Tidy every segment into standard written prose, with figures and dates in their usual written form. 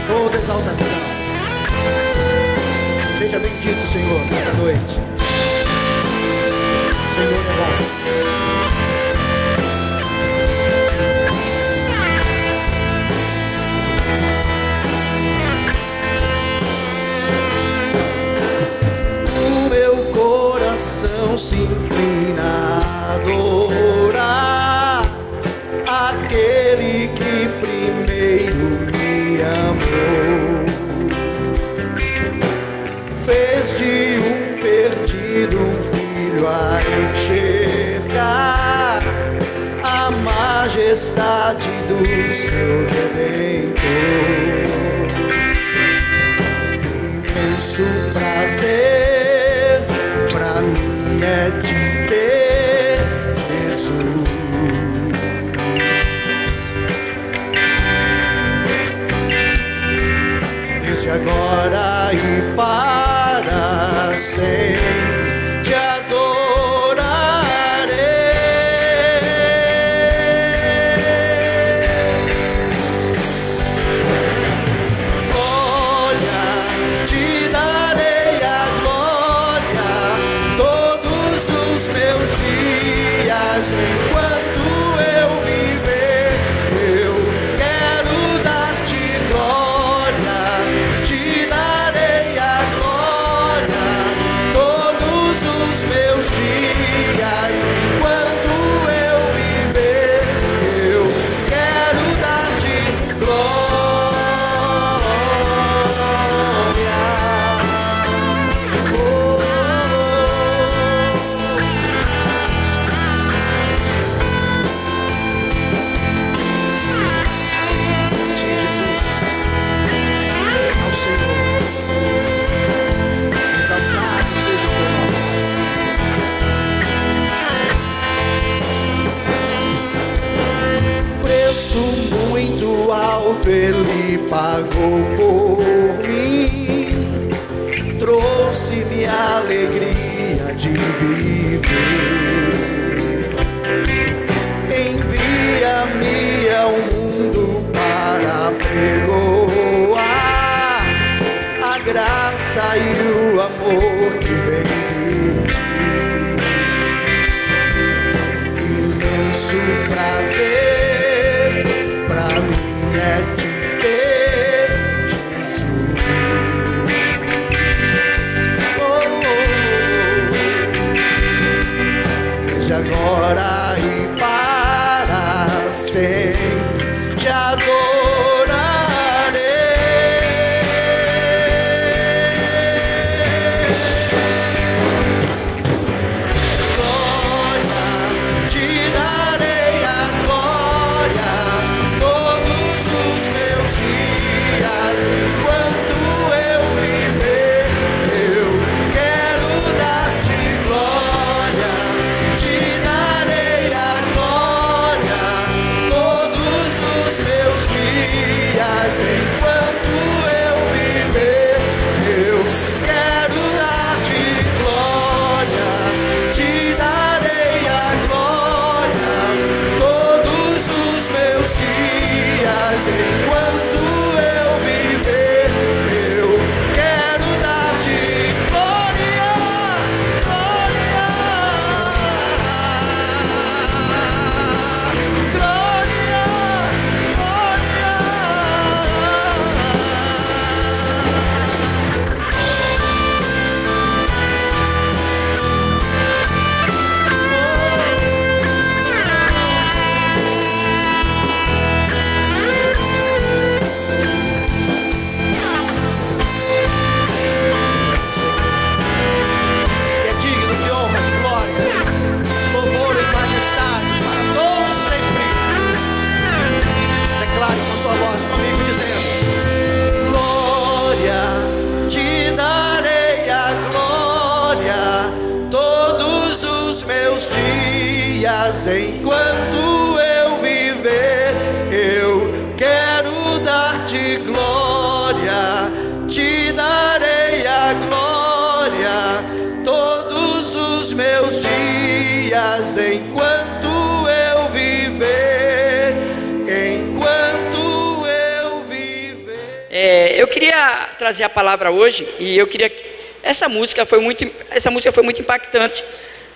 Toda exaltação. Seja bendito, Senhor, nessa noite. O Senhor é bom. Se inclina a adorar aquele que primeiro me amou. Fez de um perdido um filho a enxergar a majestade do seu Redentor. Imenso prazer pra mim é de ter Jesus. Desde agora e para sempre te adorarei. Glória, te darei a glória os meus dias, enquanto eu viver, eu quero dar-te glória, te darei a glória, todos os meus dias, enquanto eu viver, eu quero dar-te glória. Muito alto ele pagou por mim, trouxe-me a alegria de viver. Envia-me ao mundo para pregoar a graça e o amor que vem de ti. Imenso prazer é de ter Jesus. Desde agora e para sempre te adorarei. Glória, te darei a glória, os meus dias, enquanto eu viver, eu quero dar-te glória, te darei a glória, todos os meus dias, enquanto eu viver, eu quero dar-te glória, te darei a glória, todos os meus dias, enquanto eu viver, Eu queria trazer a palavra hoje e eu queria... Essa música foi muito impactante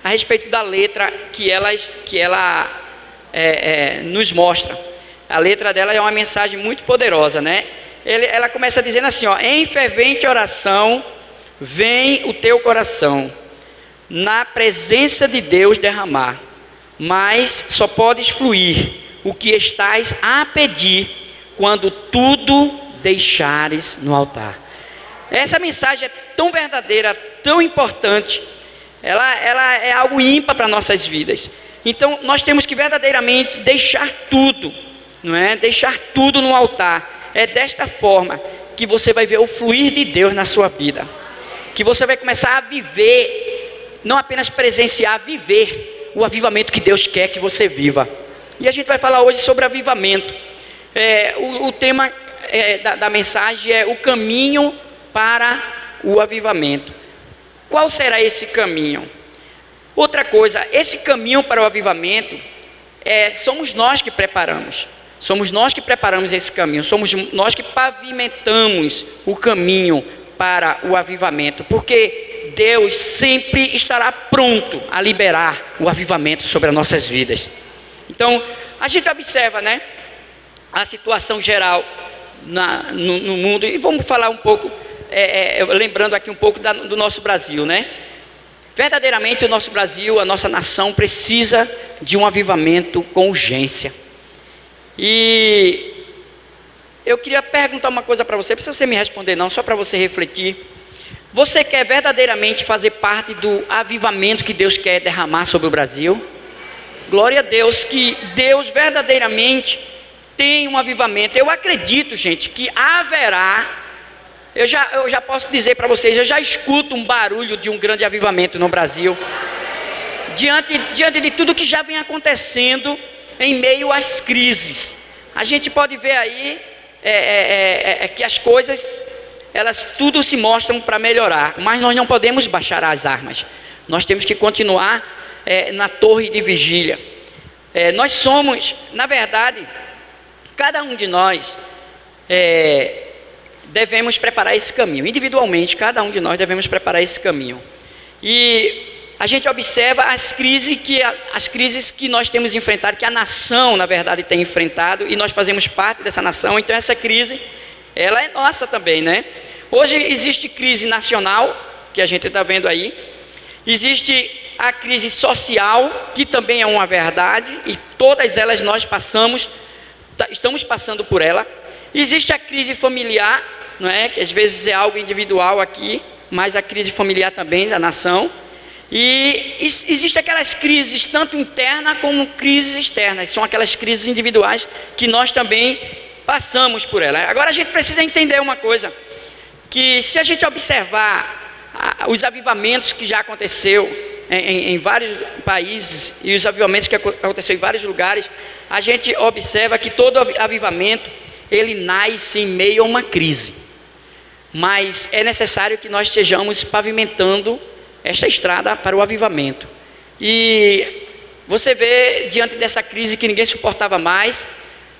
a respeito da letra que ela nos mostra. A letra dela é uma mensagem muito poderosa, né? Ela começa dizendo assim, ó: em fervente oração, vem o teu coração, na presença de Deus derramar, mas só podes fluir o que estás a pedir, quando tudo deixares no altar. Essa mensagem é tão verdadeira, tão importante, ela é algo ímpar para nossas vidas. Então nós temos que verdadeiramente deixar tudo, não é? Deixar tudo no altar. É desta forma que você vai ver o fluir de Deus na sua vida, que você vai começar a viver, não apenas presenciar, viver o avivamento que Deus quer que você viva. E a gente vai falar hoje sobre avivamento. O tema da mensagem é o caminho para o avivamento. Qual será esse caminho? Outra coisa, esse caminho para o avivamento somos nós que preparamos. Somos nós que preparamos esse caminho. Somos nós que pavimentamos o caminho para o avivamento, porque Deus sempre estará pronto a liberar o avivamento sobre as nossas vidas. Então, a gente observa, né, a situação geral no mundo, e vamos falar um pouco, lembrando aqui um pouco do nosso Brasil, né? Verdadeiramente o nosso Brasil, a nossa nação precisa de um avivamento com urgência. E eu queria perguntar uma coisa para você, não precisa você me responder não, só para você refletir. Você quer verdadeiramente fazer parte do avivamento que Deus quer derramar sobre o Brasil? Glória a Deus, que Deus verdadeiramente tem um avivamento. Eu acredito, gente, que haverá. Eu já posso dizer para vocês, eu já escuto um barulho de um grande avivamento no Brasil, diante de tudo que já vem acontecendo em meio às crises. A gente pode ver aí que as coisas, elas tudo se mostram para melhorar, mas nós não podemos baixar as armas. Nós temos que continuar na torre de vigília. Nós somos, na verdade, cada um de nós devemos preparar esse caminho. Individualmente, cada um de nós devemos preparar esse caminho. E a gente observa as crises que nós temos enfrentado, que a nação, na verdade, tem enfrentado, e nós fazemos parte dessa nação. Então essa crise, ela é nossa também, né? Hoje existe crise nacional, que a gente está vendo aí. Existe a crise social, que também é uma verdade, e todas elas nós estamos passando por ela. Existe a crise familiar, não é? Que às vezes é algo individual aqui, mas a crise familiar também da nação. E existem aquelas crises, tanto internas como crises externas. São aquelas crises individuais que nós também passamos por ela. Agora a gente precisa entender uma coisa, que se a gente observar os avivamentos que já aconteceu em vários países, e os avivamentos que aconteceu em vários lugares, a gente observa que todo avivamento, ele nasce em meio a uma crise. Mas é necessário que nós estejamos pavimentando esta estrada para o avivamento. E você vê, diante dessa crise que ninguém suportava mais,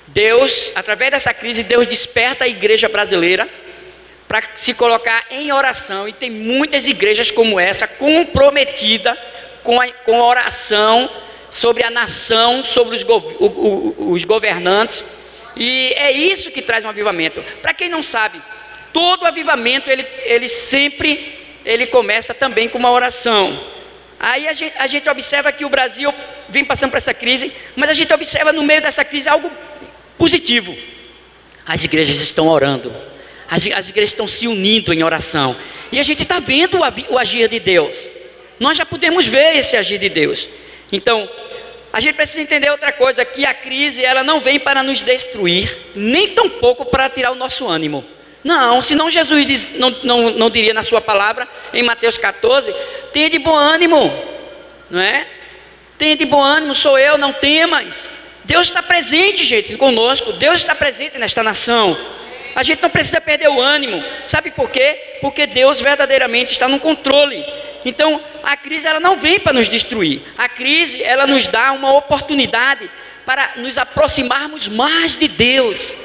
Deus, através dessa crise, Deus desperta a igreja brasileira para se colocar em oração. E tem muitas igrejas como essa, comprometida com a oração sobre a nação, sobre os governantes. E é isso que traz um avivamento. Para quem não sabe, todo avivamento, ele sempre começa também com uma oração. Aí a gente observa que o Brasil vem passando por essa crise, mas a gente observa no meio dessa crise algo positivo. As igrejas estão orando, as igrejas estão se unindo em oração, e a gente está vendo o agir de Deus. Nós já podemos ver esse agir de Deus. Então a gente precisa entender outra coisa, que a crise, ela não vem para nos destruir, nem tampouco para tirar o nosso ânimo. Não, senão Jesus não diria na sua palavra, em Mateus 14, tenha de bom ânimo, não é? Tenha de bom ânimo, sou eu, não temas. Deus está presente, gente, conosco. Deus está presente nesta nação. A gente não precisa perder o ânimo. Sabe por quê? Porque Deus verdadeiramente está no controle. Então a crise, ela não vem para nos destruir. A crise, ela nos dá uma oportunidade para nos aproximarmos mais de Deus.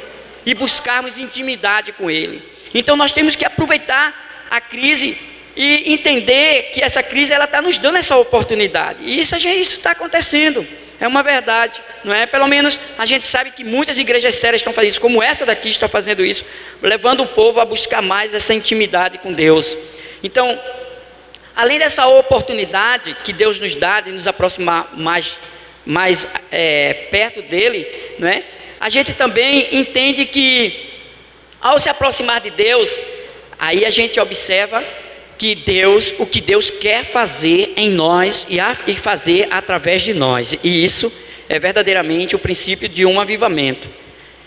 e buscarmos intimidade com Ele. Então nós temos que aproveitar a crise e entender que essa crise ela está nos dando essa oportunidade. E isso está acontecendo, é uma verdade, não é? Pelo menos a gente sabe que muitas igrejas sérias estão fazendo isso, como essa daqui está fazendo isso, levando o povo a buscar mais essa intimidade com Deus. Então, além dessa oportunidade que Deus nos dá de nos aproximar mais perto dele, não é? A gente também entende que ao se aproximar de Deus, aí a gente observa que o que Deus quer fazer em nós e fazer através de nós. E isso é verdadeiramente o princípio de um avivamento.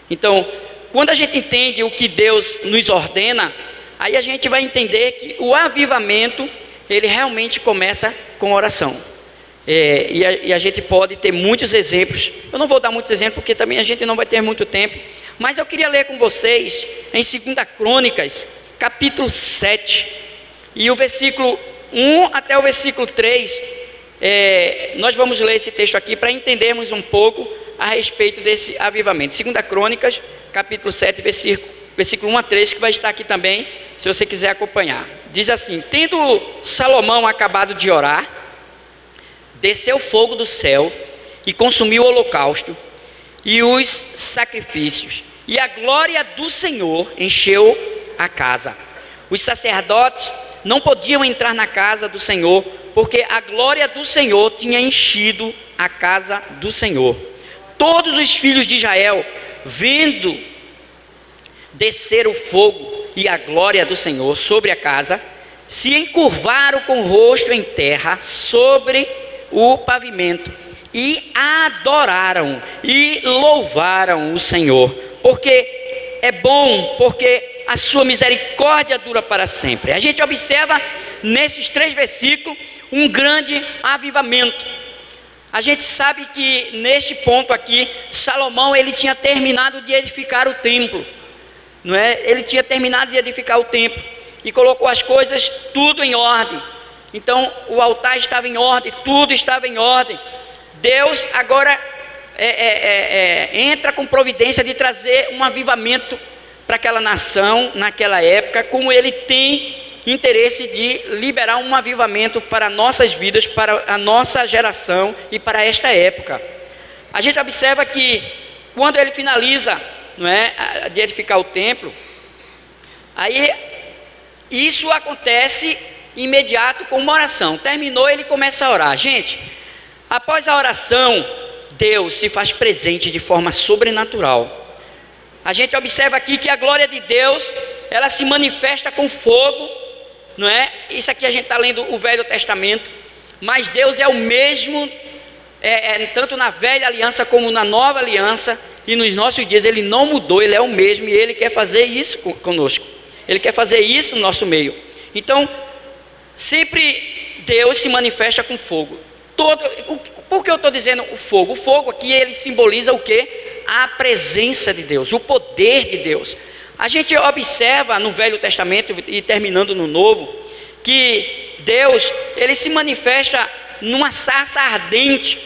Então, quando a gente entende o que Deus nos ordena, aí a gente vai entender que o avivamento, ele realmente começa com oração. E a gente pode ter muitos exemplos. Eu não vou dar muitos exemplos porque também a gente não vai ter muito tempo. Mas eu queria ler com vocês em 2 Crônicas, capítulo 7. E o versículo 1 até o versículo 3, nós vamos ler esse texto aqui para entendermos um pouco a respeito desse avivamento. 2 Crônicas, capítulo 7, versículo 1 a 3, que vai estar aqui também, se você quiser acompanhar. Diz assim: tendo Salomão acabado de orar, desceu fogo do céu e consumiu o holocausto e os sacrifícios, e a glória do Senhor encheu a casa. Os sacerdotes não podiam entrar na casa do Senhor, porque a glória do Senhor tinha enchido a casa do Senhor. Todos os filhos de Israel, vendo descer o fogo e a glória do Senhor sobre a casa, se encurvaram com o rosto em terra sobre o pavimento e adoraram e louvaram o Senhor, porque é bom, porque a sua misericórdia dura para sempre. A gente observa nesses 3 versículos um grande avivamento. A gente sabe que neste ponto aqui, Salomão ele tinha terminado de edificar o templo, não é? Ele tinha terminado de edificar o templo e colocou as coisas tudo em ordem. Então o altar estava em ordem, tudo estava em ordem. Deus agora entra com providência de trazer um avivamento para aquela nação, naquela época, como ele tem interesse de liberar um avivamento para nossas vidas, para a nossa geração e para esta época. A gente observa que quando ele finaliza, não é, de edificar o templo, aí isso acontece imediato com uma oração. Terminou, ele começa a orar. Gente, após a oração, Deus se faz presente de forma sobrenatural. A gente observa aqui que a glória de Deus, ela se manifesta com fogo, não é? Isso aqui a gente está lendo o Velho Testamento, mas Deus é o mesmo, tanto na velha aliança como na nova aliança, e nos nossos dias ele não mudou, ele é o mesmo, e ele quer fazer isso conosco, ele quer fazer isso no nosso meio. Então, sempre Deus se manifesta com fogo. Por que eu estou dizendo o fogo? O fogo aqui ele simboliza o quê? A presença de Deus, o poder de Deus. A gente observa no Velho Testamento e terminando no Novo, que Deus ele se manifesta numa sarça ardente,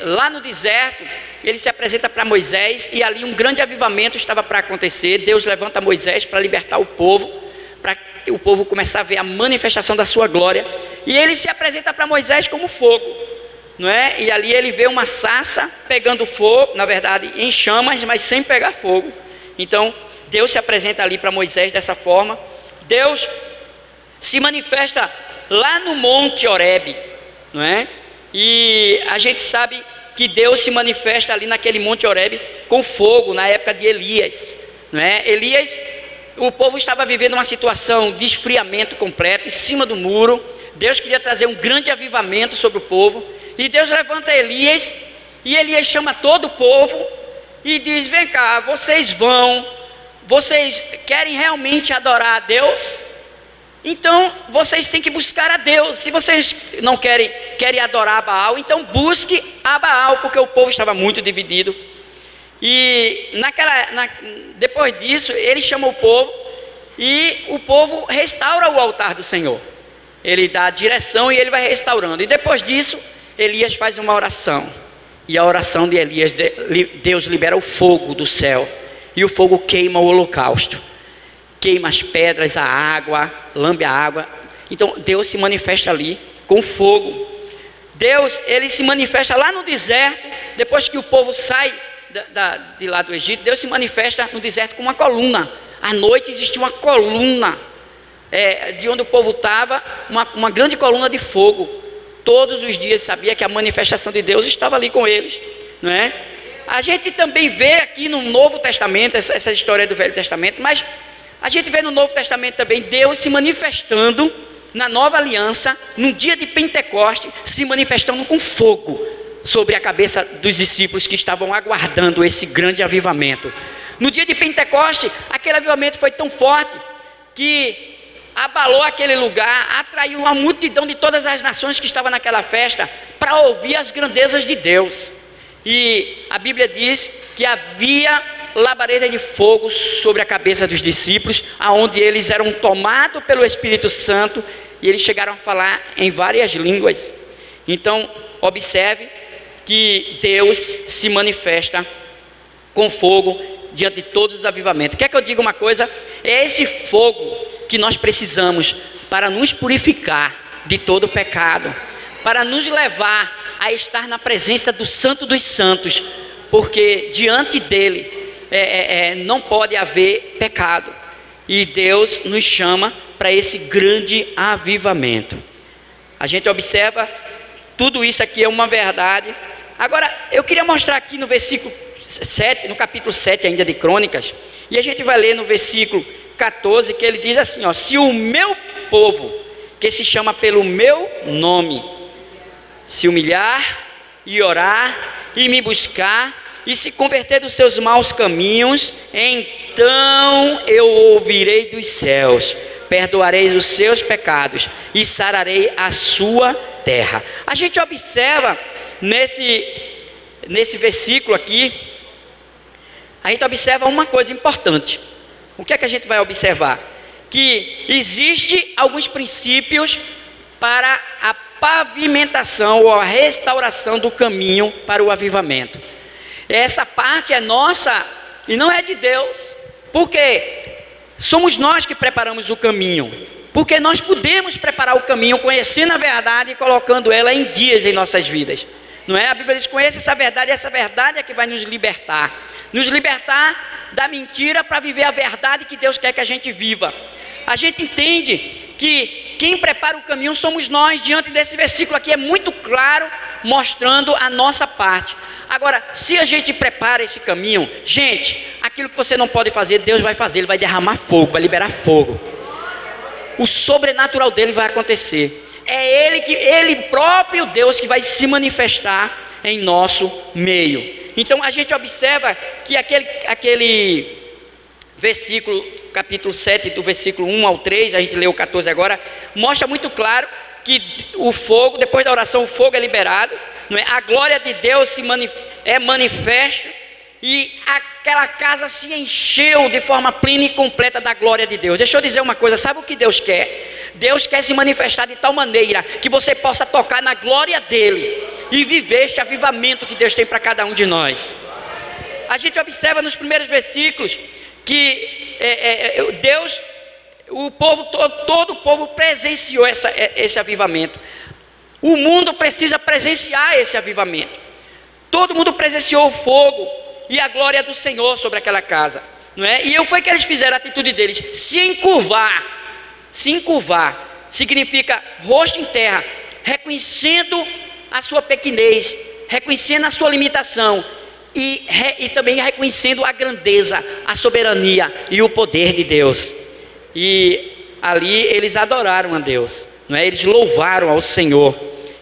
lá no deserto. Ele se apresenta para Moisés e ali um grande avivamento estava para acontecer. Deus levanta Moisés para libertar o povo, para o povo começar a ver a manifestação da sua glória. E ele se apresenta para Moisés como fogo, não é? E ali ele vê uma sarça pegando fogo, na verdade em chamas, mas sem pegar fogo. Então Deus se apresenta ali para Moisés dessa forma. Deus se manifesta lá no Monte Horebe, não é? E a gente sabe que Deus se manifesta ali naquele Monte Horebe com fogo na época de Elias, não é? Elias, o povo estava vivendo uma situação de esfriamento completo em cima do muro. Deus queria trazer um grande avivamento sobre o povo, e Deus levanta Elias, e Elias chama todo o povo e diz: vem cá, vocês querem realmente adorar a Deus? Então vocês têm que buscar a Deus. Se vocês não querem adorar a Baal, então busque a Baal, porque o povo estava muito dividido. E depois disso ele chama o povo, e o povo restaura o altar do Senhor. Ele dá a direção e ele vai restaurando. E depois disso Elias faz uma oração, e a oração de Elias, Deus libera o fogo do céu, e o fogo queima o holocausto, queima as pedras, a água, lambe a água. Então Deus se manifesta ali com fogo. Deus, ele se manifesta lá no deserto, depois que o povo sai de lá do Egito. Deus se manifesta no deserto com uma coluna. À noite existia uma coluna, de onde o povo estava, uma grande coluna de fogo. Todos os dias sabia que a manifestação de Deus estava ali com eles, não é? A gente também vê aqui no Novo Testamento, essa história do Velho Testamento, mas a gente vê no Novo Testamento também Deus se manifestando na Nova Aliança, no dia de Pentecoste, se manifestando com fogo sobre a cabeça dos discípulos que estavam aguardando esse grande avivamento. No dia de Pentecoste, aquele avivamento foi tão forte que abalou aquele lugar, atraiu uma multidão de todas as nações que estavam naquela festa para ouvir as grandezas de Deus. E a Bíblia diz que havia labareda de fogo sobre a cabeça dos discípulos, aonde eles eram tomados pelo Espírito Santo e eles chegaram a falar em várias línguas. Então observe que Deus se manifesta com fogo diante de todos os avivamentos. Quer que eu diga uma coisa? É esse fogo que nós precisamos para nos purificar de todo o pecado, para nos levar a estar na presença do Santo dos Santos, porque diante dele não pode haver pecado, e Deus nos chama para esse grande avivamento. A gente observa, tudo isso aqui é uma verdade. Agora, eu queria mostrar aqui no versículo 7, no capítulo 7 ainda de Crônicas, e a gente vai ler no versículo 14, que ele diz assim, ó: se o meu povo, que se chama pelo meu nome, se humilhar e orar e me buscar e se converter dos seus maus caminhos, então eu ouvirei dos céus, perdoarei os seus pecados e sararei a sua terra. A gente observa nesse versículo aqui, a gente observa uma coisa importante. O que é que a gente vai observar? Que existe alguns princípios para a pavimentação ou a restauração do caminho para o avivamento. Essa parte é nossa e não é de Deus, porque somos nós que preparamos o caminho, porque nós podemos preparar o caminho conhecendo a verdade e colocando ela em dias em nossas vidas, não é? A Bíblia diz: conheça essa verdade, e essa verdade é que vai nos libertar da mentira para viver a verdade que Deus quer que a gente viva. A gente entende que quem prepara o caminho somos nós. Diante desse versículo aqui é muito claro, mostrando a nossa parte. Agora, se a gente prepara esse caminho, gente, aquilo que você não pode fazer, Deus vai fazer. Ele vai derramar fogo, vai liberar fogo. O sobrenatural dele vai acontecer. É ele próprio Deus que vai se manifestar em nosso meio. Então a gente observa que aquele versículo, capítulo 7, do versículo 1 ao 3, a gente leu o 14 agora, mostra muito claro que o fogo, depois da oração, o fogo é liberado, não é? A glória de Deus é manifesta, e aquela casa se encheu de forma plena e completa da glória de Deus. Deixa eu dizer uma coisa, sabe o que Deus quer? Deus quer se manifestar de tal maneira que você possa tocar na glória dele e viver este avivamento que Deus tem para cada um de nós. A gente observa nos primeiros versículos que Deus, o povo todo o povo presenciou esse avivamento. O mundo precisa presenciar esse avivamento. Todo mundo presenciou o fogo e a glória do Senhor sobre aquela casa, não é? E foi que eles fizeram a atitude deles: se encurvar significa rosto em terra, reconhecendo a sua pequenez, reconhecendo a sua limitação e também reconhecendo a grandeza, a soberania e o poder de Deus. E ali eles adoraram a Deus, não é? Eles louvaram ao Senhor,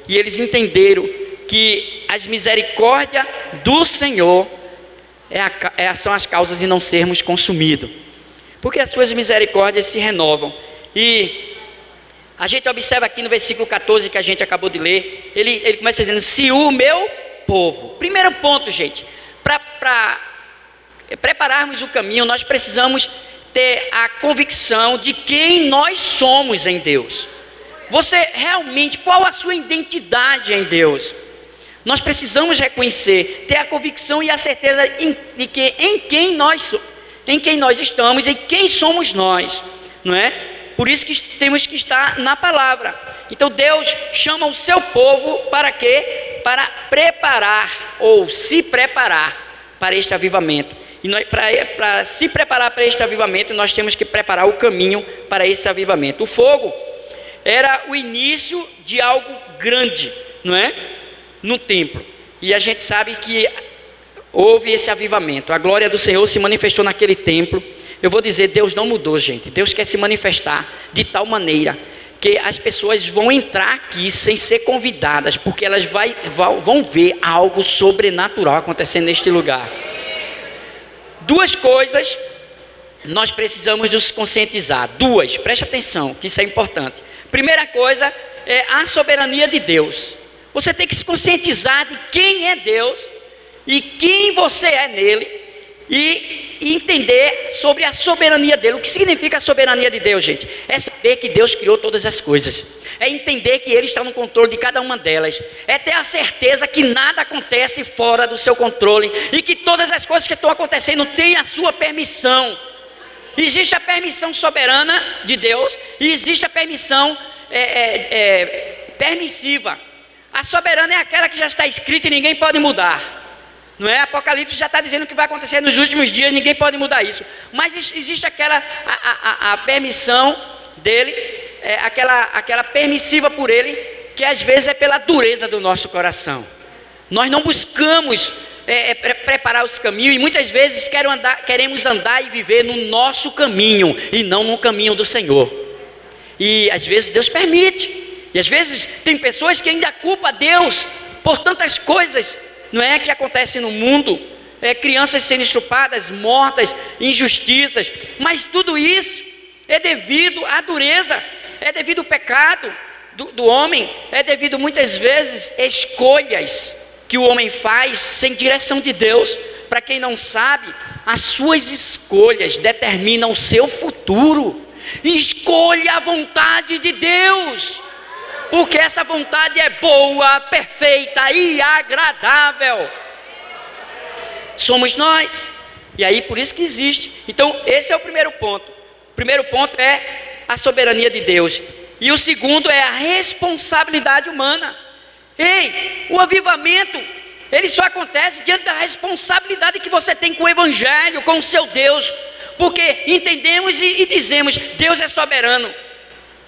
e eles entenderam que as misericórdias do Senhor são as causas de não sermos consumidos, porque as suas misericórdias se renovam. E a gente observa aqui no versículo 14 que a gente acabou de ler, ele começa dizendo: se o meu povo. Primeiro ponto, gente, para prepararmos o caminho, nós precisamos ter a convicção de quem nós somos em Deus. Você realmente, qual a sua identidade em Deus? Nós precisamos reconhecer, ter a convicção e a certeza de que em quem nós em quem nós estamos e quem somos nós, não é? Por isso que temos que estar na palavra. Então Deus chama o seu povo para quê? Para preparar ou se preparar para este avivamento. E para se preparar para este avivamento, nós temos que preparar o caminho para esse avivamento. O fogo era o início de algo grande, não é? No templo. E a gente sabe que houve esse avivamento. A glória do Senhor se manifestou naquele templo. Eu vou dizer, Deus não mudou, gente. Deus quer se manifestar de tal maneira que as pessoas vão entrar aqui sem ser convidadas, porque elas vão ver algo sobrenatural acontecendo neste lugar. Duas coisas nós precisamos nos conscientizar. Duas, preste atenção, que isso é importante. Primeira coisa é a soberania de Deus. Você tem que se conscientizar de quem é Deus e quem você é nele, e entender sobre a soberania dele. O que significa a soberania de Deus, gente? É saber que Deus criou todas as coisas, é entender que Ele está no controle de cada uma delas, é ter a certeza que nada acontece fora do seu controle, e que todas as coisas que estão acontecendo têm a sua permissão. Existe a permissão soberana de Deus e existe a permissão permissiva. A soberana é aquela que já está escrita e ninguém pode mudar, não é? Apocalipse já está dizendo o que vai acontecer nos últimos dias, ninguém pode mudar isso. Mas existe aquela a permissão dele, aquela permissiva por ele, que às vezes é pela dureza do nosso coração. Nós não buscamos preparar os caminhos, e muitas vezes queremos andar e viver no nosso caminho e não no caminho do Senhor. E às vezes Deus permite, e às vezes tem pessoas que ainda culpam Deus por tantas coisas, não é, que acontecem no mundo, crianças sendo estupradas, mortas, injustiças, mas tudo isso é devido à dureza, é devido ao pecado do homem, é devido muitas vezes a escolhas que o homem faz sem direção de Deus. Para quem não sabe, as suas escolhas determinam o seu futuro. Escolha a vontade de Deus, porque essa vontade é boa, perfeita e agradável. Somos nós. E aí por isso que existe. Então esse é o primeiro ponto. O primeiro ponto é a soberania de Deus. E o segundo é a responsabilidade humana. Ei, o avivamento, ele só acontece diante da responsabilidade que você tem com o Evangelho, com o seu Deus. Porque entendemos e dizemos, Deus é soberano.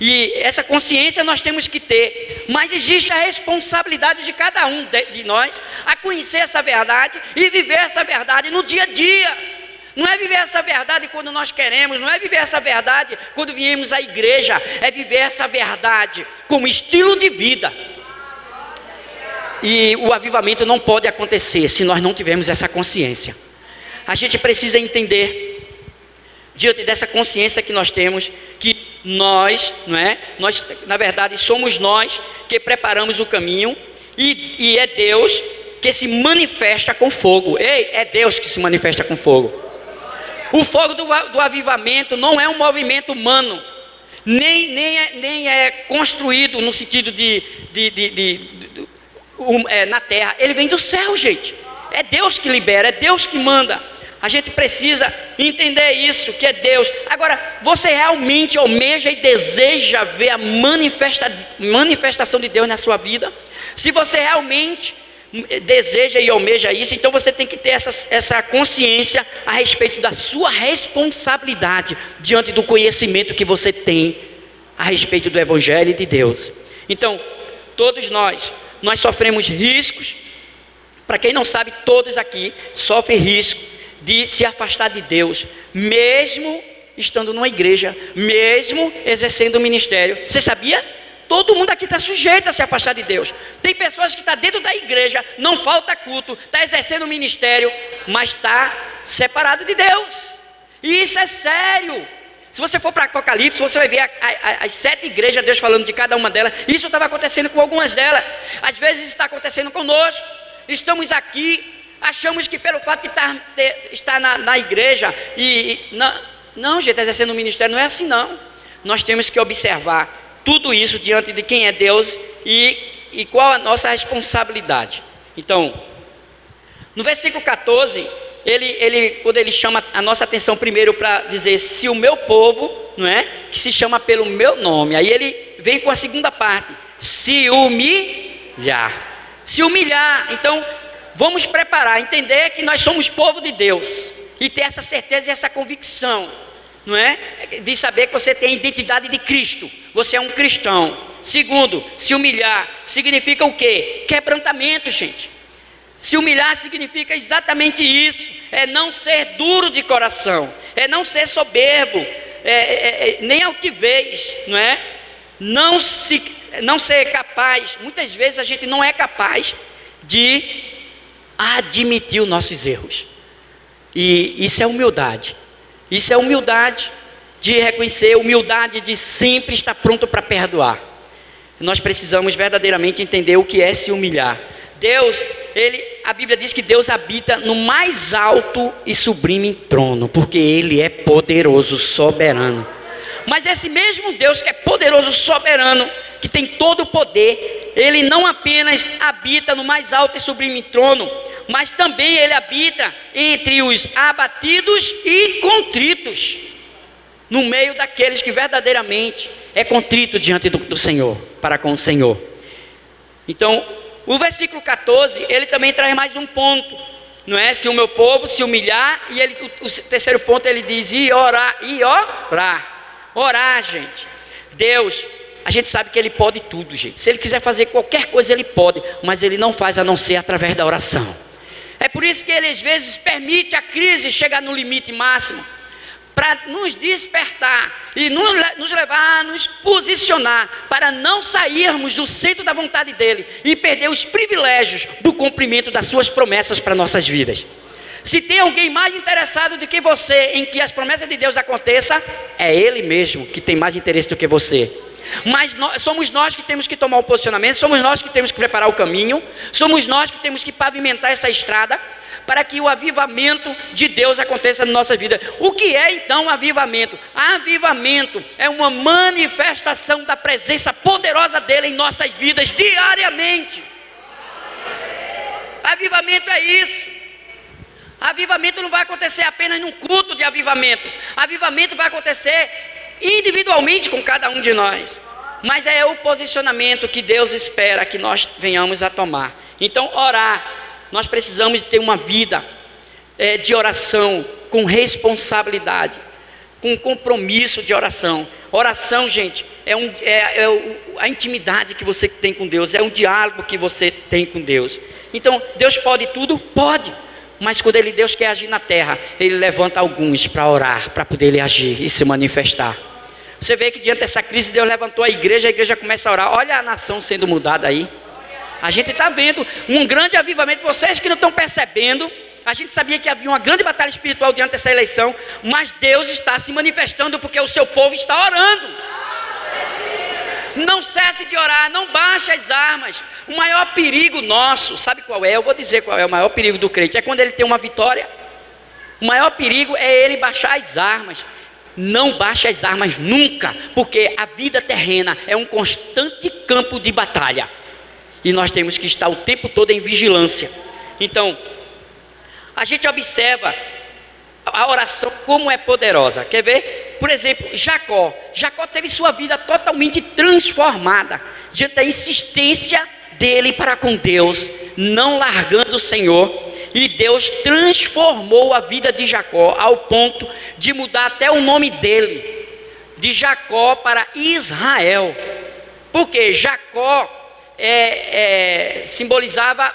E essa consciência nós temos que ter. Mas existe a responsabilidade de cada um de nós a conhecer essa verdade e viver essa verdade no dia a dia. Não é viver essa verdade quando nós queremos, não é viver essa verdade quando viemos à igreja, é viver essa verdade como estilo de vida. E o avivamento não pode acontecer se nós não tivermos essa consciência. A gente precisa entender, diante dessa consciência que nós temos, que nós, não é? Nós, na verdade, somos nós que preparamos o caminho, e é Deus que se manifesta com fogo. Ei, é Deus que se manifesta com fogo. O fogo do avivamento não é um movimento humano, nem é construído no sentido na terra. Ele vem do céu, gente. É Deus que libera, é Deus que manda. A gente precisa entender isso, que é Deus. Agora, você realmente almeja e deseja ver a manifestação de Deus na sua vida? Se você realmente deseja e almeja isso, então você tem que ter essa consciência a respeito da sua responsabilidade diante do conhecimento que você tem a respeito do Evangelho de Deus. Então, todos nós sofremos riscos. Para quem não sabe, todos aqui sofrem risco de se afastar de Deus, mesmo estando numa igreja, mesmo exercendo o ministério. Você sabia? Todo mundo aqui está sujeito a se afastar de Deus. Tem pessoas que estão dentro da igreja, não falta culto, está exercendo o ministério, mas está separado de Deus. E isso é sério. Se você for para Apocalipse, você vai ver as 7 igrejas, Deus falando de cada uma delas. Isso estava acontecendo com algumas delas. Às vezes está acontecendo conosco. Estamos aqui, achamos que pelo fato de estar na igreja não, gente, exercendo o ministério, não é assim não. Nós temos que observar tudo isso diante de quem é Deus e qual a nossa responsabilidade. Então, no versículo 14, quando ele chama a nossa atenção primeiro para dizer, se o meu povo, não é, que se chama pelo meu nome, aí ele vem com a segunda parte, se humilhar. Se humilhar, então vamos preparar, entender que nós somos povo de Deus e ter essa certeza e essa convicção, não é? De saber que você tem a identidade de Cristo, você é um cristão. Segundo, se humilhar significa o quê? Quebrantamento, gente. Se humilhar significa exatamente isso, é não ser duro de coração, é não ser soberbo, nem altivez, não é? Não ser capaz, muitas vezes a gente não é capaz de admitir os nossos erros, e isso é humildade, de reconhecer, humildade de sempre estar pronto para perdoar. Nós precisamos verdadeiramente entender o que é se humilhar. Deus, a Bíblia diz que Deus habita no mais alto e sublime trono, porque Ele é poderoso, soberano. Mas esse mesmo Deus que é poderoso, soberano, que tem todo o poder, Ele não apenas habita no mais alto e sublime trono, mas também Ele habita entre os abatidos e contritos, no meio daqueles que verdadeiramente é contrito diante do Senhor, para com o Senhor. Então, o versículo 14, ele também traz mais um ponto, não é? Se o meu povo se humilhar, e o terceiro ponto ele diz, e orar, orar, gente. Deus, a gente sabe que Ele pode tudo, gente. Se Ele quiser fazer qualquer coisa, Ele pode, mas Ele não faz a não ser através da oração. É por isso que Ele às vezes permite a crise chegar no limite máximo, para nos despertar e nos levar a nos posicionar, para não sairmos do centro da vontade dEle e perder os privilégios do cumprimento das suas promessas para nossas vidas. Se tem alguém mais interessado do que você em que as promessas de Deus aconteçam, é Ele mesmo que tem mais interesse do que você. Mas somos nós que temos que tomar o posicionamento, somos nós que temos que preparar o caminho, somos nós que temos que pavimentar essa estrada, para que o avivamento de Deus aconteça na nossa vida. O que é então avivamento? Avivamento é uma manifestação da presença poderosa dEle em nossas vidas diariamente. Avivamento é isso. Avivamento não vai acontecer apenas num culto de avivamento. Avivamento vai acontecer individualmente com cada um de nós. Mas é o posicionamento que Deus espera que nós venhamos a tomar. Então, orar. Nós precisamos de ter uma vida de oração com responsabilidade, com compromisso de oração. Oração, gente, a intimidade que você tem com Deus, é um diálogo que você tem com Deus. Então, Deus pode tudo? Pode. Mas quando Deus quer agir na terra, Ele levanta alguns para orar, para poder Ele agir e se manifestar. Você vê que diante dessa crise, Deus levantou a igreja começa a orar. Olha a nação sendo mudada aí. A gente está vendo um grande avivamento. Vocês que não estão percebendo, a gente sabia que havia uma grande batalha espiritual diante dessa eleição, mas Deus está se manifestando porque o seu povo está orando. Não cesse de orar, não baixe as armas. O maior perigo nosso, sabe qual é? Eu vou dizer qual é o maior perigo do crente, é quando ele tem uma vitória. O maior perigo é ele baixar as armas. Não baixe as armas nunca, porque a vida terrena é um constante campo de batalha. E nós temos que estar o tempo todo em vigilância. Então, a gente observa a oração como é poderosa. Quer ver? Por exemplo, Jacó teve sua vida totalmente transformada diante da insistência dele para com Deus, não largando o Senhor. E Deus transformou a vida de Jacó ao ponto de mudar até o nome dele, de Jacó para Israel. Porque Jacó simbolizava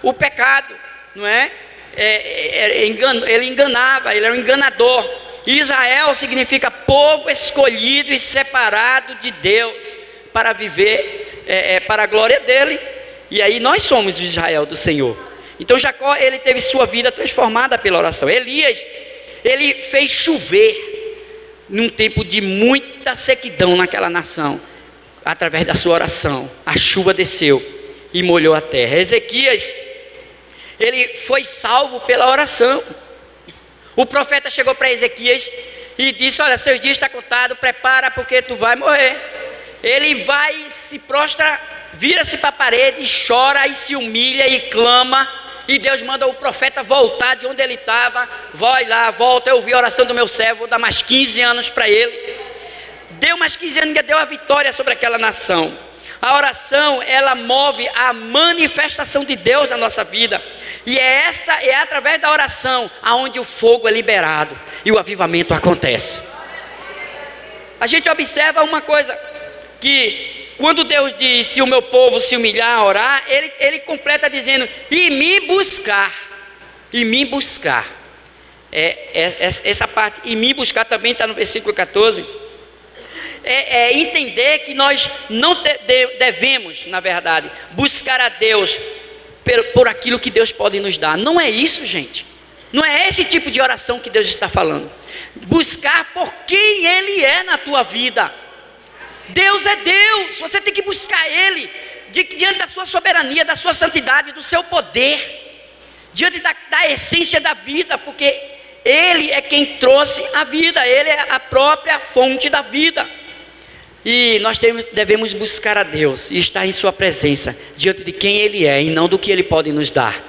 o pecado, não é? Ele enganava, ele era um enganador. Israel significa povo escolhido e separado de Deus para viver para a glória dele. E aí nós somos o Israel do Senhor. Então Jacó, ele teve sua vida transformada pela oração. Elias, ele fez chover num tempo de muita sequidão naquela nação. Através da sua oração, a chuva desceu e molhou a terra. Ezequias, ele foi salvo pela oração. O profeta chegou para Ezequias e disse: olha, seus dias estão contados, prepara porque tu vai morrer. Ele vai, se prostra, vira-se para a parede, chora e se humilha e clama e Deus manda o profeta voltar de onde ele estava. Vai lá, volta, eu ouvi a oração do meu servo, vou dar mais 15 anos para ele. Deu mais 15 anos e deu a vitória sobre aquela nação. A oração, ela move a manifestação de Deus na nossa vida. E é através da oração aonde o fogo é liberado e o avivamento acontece. A gente observa uma coisa, que quando Deus diz, se o meu povo se humilhar, orar, ele completa dizendo, e me buscar. Essa parte, e me buscar, também está no versículo 14. Entender que nós não devemos, na verdade, buscar a Deus por aquilo que Deus pode nos dar. Não é isso, gente. Não é esse tipo de oração que Deus está falando. Buscar por quem Ele é na tua vida. Deus é Deus. Você tem que buscar Ele diante da sua soberania, da sua santidade, do seu poder, diante da essência da vida, porque Ele é quem trouxe a vida. Ele é a própria fonte da vida. E nós devemos buscar a Deus e estar em sua presença, diante de quem Ele é e não do que Ele pode nos dar.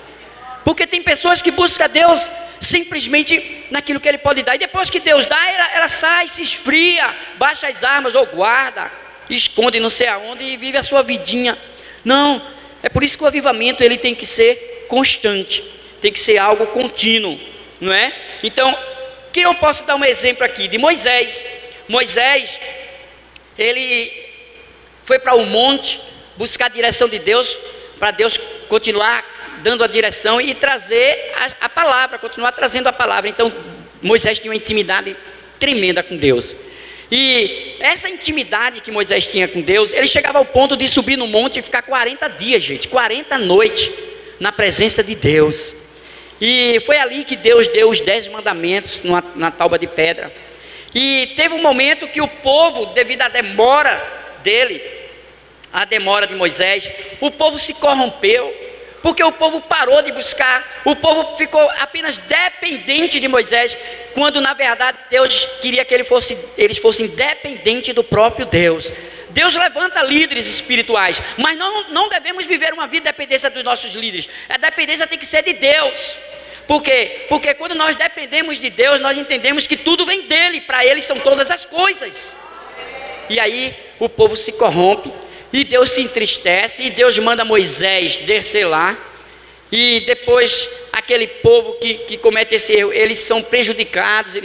Porque tem pessoas que buscam a Deus simplesmente naquilo que Ele pode dar, e depois que Deus dá, ela sai, se esfria, baixa as armas ou guarda, esconde não sei aonde e vive a sua vidinha. Não, é por isso que o avivamento ele tem que ser constante, tem que ser algo contínuo, não é? Então, que eu posso dar um exemplo aqui de Moisés. Moisés, ele foi para o monte buscar a direção de Deus, para Deus continuar dando a direção e trazer a palavra, continuar trazendo a palavra. Então Moisés tinha uma intimidade tremenda com Deus, e essa intimidade que Moisés tinha com Deus, ele chegava ao ponto de subir no monte e ficar 40 dias, gente, 40 noites na presença de Deus. E foi ali que Deus deu os 10 mandamentos na tábua de pedra. E teve um momento que o povo, devido à demora dele, a demora de Moisés, o povo se corrompeu, porque o povo parou de buscar, o povo ficou apenas dependente de Moisés, quando na verdade Deus queria que eles fossem dependentes do próprio Deus. Deus levanta líderes espirituais, mas não devemos viver uma vida de dependência dos nossos líderes. A dependência tem que ser de Deus. Por quê? Porque quando nós dependemos de Deus, nós entendemos que tudo vem dele, para ele são todas as coisas. E aí o povo se corrompe, e Deus se entristece, e Deus manda Moisés descer lá. E depois aquele povo que comete esse erro, eles são prejudicados,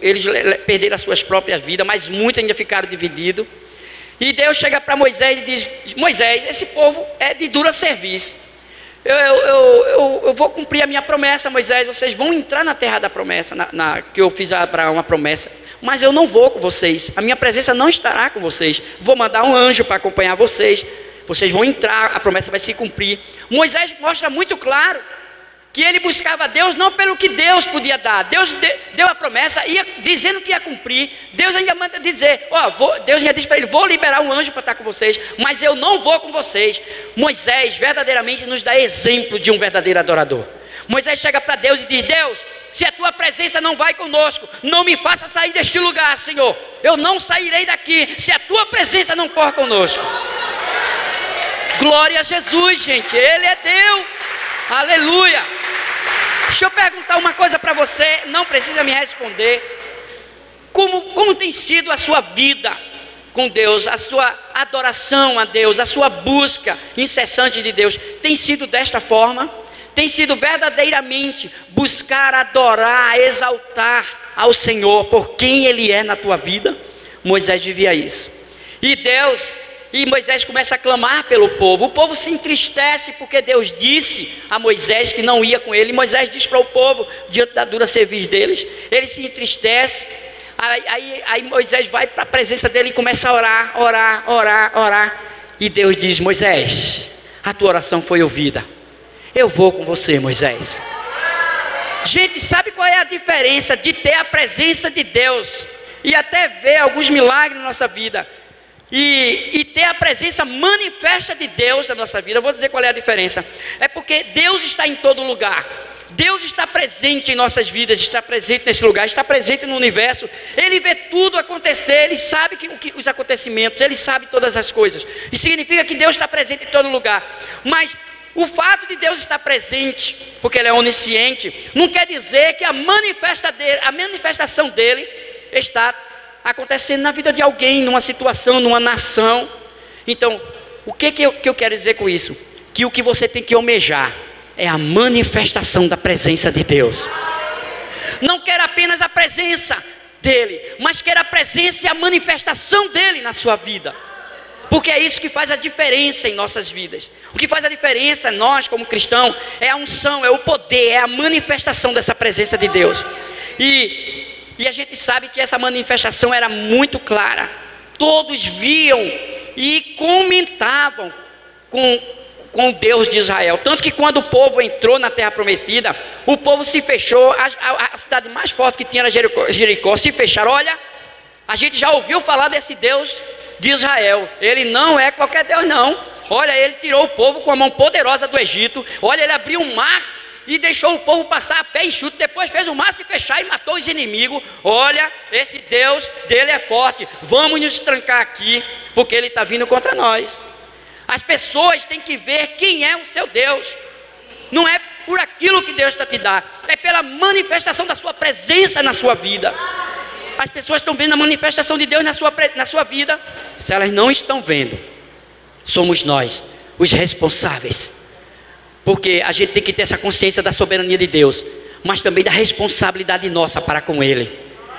eles perderam as suas próprias vidas, mas muitos ainda ficaram divididos. E Deus chega para Moisés e diz: Moisés, esse povo é de dura serviço. Eu vou cumprir a minha promessa, Moisés. Vocês vão entrar na terra da promessa, que eu fiz a Abraão uma promessa. Mas eu não vou com vocês, a minha presença não estará com vocês. Vou mandar um anjo para acompanhar vocês. Vocês vão entrar, a promessa vai se cumprir. Moisés mostra muito claro que ele buscava a Deus não pelo que Deus podia dar. Deus deu a promessa, dizendo que ia cumprir. Deus ainda manda dizer, Deus já disse para ele: vou liberar um anjo para estar com vocês, mas eu não vou com vocês. Moisés verdadeiramente nos dá exemplo de um verdadeiro adorador. Moisés chega para Deus e diz: Deus, se a tua presença não vai conosco, não me faça sair deste lugar, Senhor. Eu não sairei daqui se a tua presença não for conosco. Glória a Jesus, gente, Ele é Deus, aleluia. Deixa eu perguntar uma coisa para você, não precisa me responder. Como tem sido a sua vida com Deus, a sua adoração a Deus, a sua busca incessante de Deus? Tem sido desta forma? Tem sido verdadeiramente buscar, adorar, exaltar ao Senhor por quem Ele é na tua vida? Moisés vivia isso. E Moisés começa a clamar pelo povo. O povo se entristece porque Deus disse a Moisés que não ia com ele. E Moisés diz para o povo, diante da dura cerviz deles, ele se entristece. Aí Moisés vai para a presença dele e começa a orar. E Deus diz: Moisés, a tua oração foi ouvida. Eu vou com você, Moisés. Gente, sabe qual é a diferença de ter a presença de Deus e até ver alguns milagres na nossa vida e ter a presença manifesta de Deus na nossa vida? Eu vou dizer qual é a diferença. É porque Deus está em todo lugar. Deus está presente em nossas vidas, está presente nesse lugar, está presente no universo. Ele vê tudo acontecer, Ele sabe os acontecimentos, Ele sabe todas as coisas. E significa que Deus está presente em todo lugar. Mas o fato de Deus estar presente, porque Ele é onisciente, não quer dizer que a manifestação dEle está acontecendo na vida de alguém, numa situação, numa nação. Então, o que eu quero dizer com isso? Que o que você tem que almejar é a manifestação da presença de Deus. Não quer apenas a presença dEle, mas quer a presença e a manifestação dEle na sua vida. Porque é isso que faz a diferença em nossas vidas. O que faz a diferença, nós como cristãos, é a unção, é o poder, é a manifestação dessa presença de Deus. E a gente sabe que essa manifestação era muito clara. Todos viam e comentavam com o Deus de Israel. Tanto que quando o povo entrou na terra prometida, o povo se fechou. A cidade mais forte que tinha era Jericó. Se fecharam. Olha, a gente já ouviu falar desse Deus de Israel. Ele não é qualquer Deus não. Olha, ele tirou o povo com a mão poderosa do Egito. Olha, ele abriu um mar e deixou o povo passar a pé enxuto. Depois fez o mar se fechar e matou os inimigos. Olha, esse Deus dele é forte. Vamos nos trancar aqui, porque ele está vindo contra nós. As pessoas têm que ver quem é o seu Deus. Não é por aquilo que Deus está te dando, é pela manifestação da sua presença na sua vida. As pessoas estão vendo a manifestação de Deus na sua vida. Se elas não estão vendo, somos nós os responsáveis. Porque a gente tem que ter essa consciência da soberania de Deus, mas também da responsabilidade nossa para com Ele.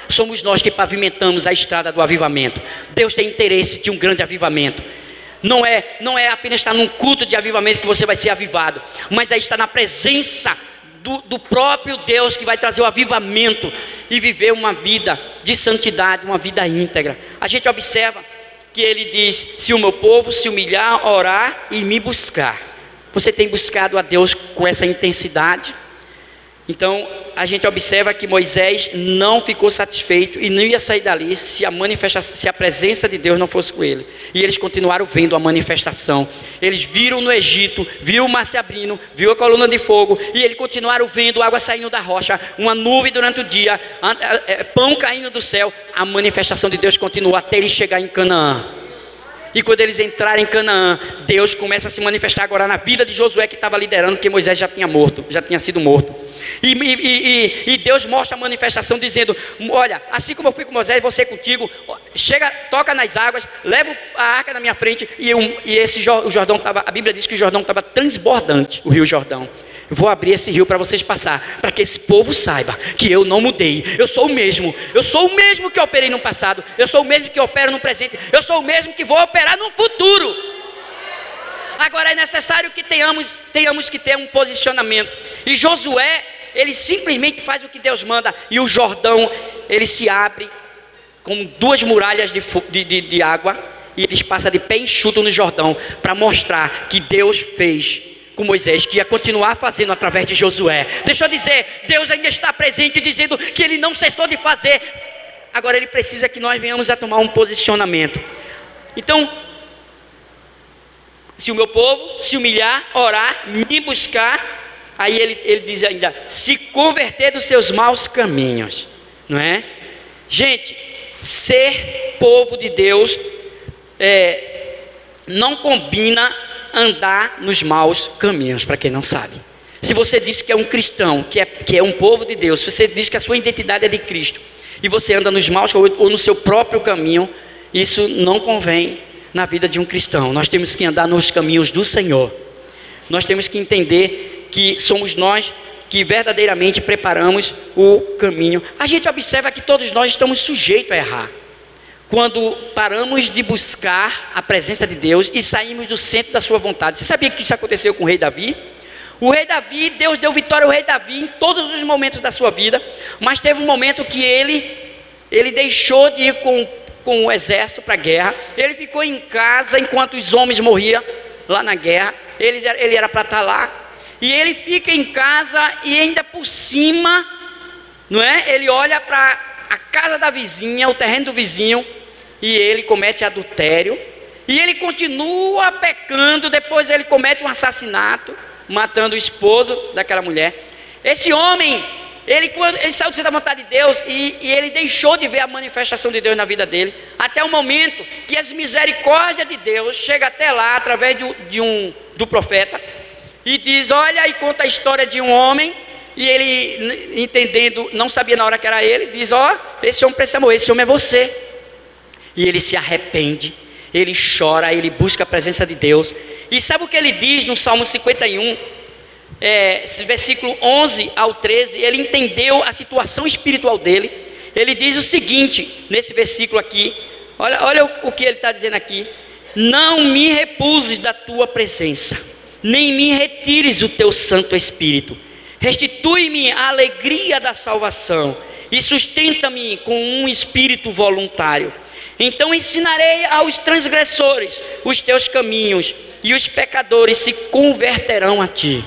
Somos nós que pavimentamos a estrada do avivamento. Deus tem interesse de um grande avivamento. Não é apenas estar num culto de avivamento que você vai ser avivado, mas é estar na presença do próprio Deus que vai trazer o avivamento e viver uma vida de santidade, uma vida íntegra. A gente observa que ele diz: se o meu povo se humilhar, orar e me buscar. Você tem buscado a Deus com essa intensidade? Então a gente observa que Moisés não ficou satisfeito e não ia sair dali se a presença de Deus não fosse com ele. E eles continuaram vendo a manifestação. Eles viram no Egito, viu o mar se abrindo, viu a coluna de fogo, e eles continuaram vendo água saindo da rocha, uma nuvem durante o dia, pão caindo do céu. A manifestação de Deus continuou até eles chegar em Canaã. E quando eles entrarem em Canaã, Deus começa a se manifestar agora na vida de Josué, que estava liderando, porque Moisés já tinha sido morto. E Deus mostra a manifestação dizendo: olha, assim como eu fui com Moisés, vou ser contigo. Chega, toca nas águas, leva a arca na minha frente. O Jordão estava, a Bíblia diz que o Jordão estava transbordante, o rio Jordão. Eu vou abrir esse rio para vocês passar, para que esse povo saiba que eu não mudei. Eu sou o mesmo que operei no passado, eu sou o mesmo que opero no presente, eu sou o mesmo que vou operar no futuro. Agora é necessário que tenhamos que ter um posicionamento. E Josué, ele simplesmente faz o que Deus manda. E o Jordão, ele se abre com 2 muralhas de água, e eles passam de pé enxuto no Jordão, para mostrar que Deus fez com Moisés, que ia continuar fazendo através de Josué. Deixa eu dizer, Deus ainda está presente, dizendo que Ele não cessou de fazer. Agora Ele precisa que nós venhamos a tomar um posicionamento. Então, se o meu povo se humilhar, orar, me buscar, aí ele diz ainda: se converter dos seus maus caminhos, não é? Gente, ser povo de Deus não combina andar nos maus caminhos. Para quem não sabe, se você diz que é um cristão, que é um povo de Deus, se você diz que a sua identidade é de Cristo, e você anda nos maus ou no seu próprio caminho, isso não convém na vida de um cristão. Nós temos que andar nos caminhos do Senhor. Nós temos que entender que somos nós que verdadeiramente preparamos o caminho. A gente observa que todos nós estamos sujeitos a errar quando paramos de buscar a presença de Deus e saímos do centro da sua vontade. Você sabia que isso aconteceu com o rei Davi? O rei Davi, Deus deu vitória ao rei Davi em todos os momentos da sua vida, mas teve um momento que ele deixou de ir com o exército para a guerra. Ele ficou em casa enquanto os homens morriam lá na guerra. Ele era para estar lá, e ele fica em casa, e ainda por cima, não é? Ele olha para a casa da vizinha, o terreno do vizinho, e ele comete adultério, e ele continua pecando. Depois ele comete um assassinato, matando o esposo daquela mulher. Esse homem, ele saiu da vontade de Deus, e ele deixou de ver a manifestação de Deus na vida dele, até o momento que as misericórdias de Deus chegam até lá, através do profeta, e diz, olha, e conta a história de um homem, e ele, entendendo, não sabia na hora que era ele, diz, esse homem precisa morrer, esse homem é você. E ele se arrepende, ele chora, ele busca a presença de Deus. E sabe o que ele diz no Salmo 51? Versículo 11 ao 13, ele entendeu a situação espiritual dele. Ele diz o seguinte, nesse versículo aqui, olha o que ele está dizendo aqui: não me repuses da tua presença, nem me retires o teu Santo Espírito. Restitui-me a alegria da salvação e sustenta-me com um espírito voluntário. Então ensinarei aos transgressores os teus caminhos, e os pecadores se converterão a ti.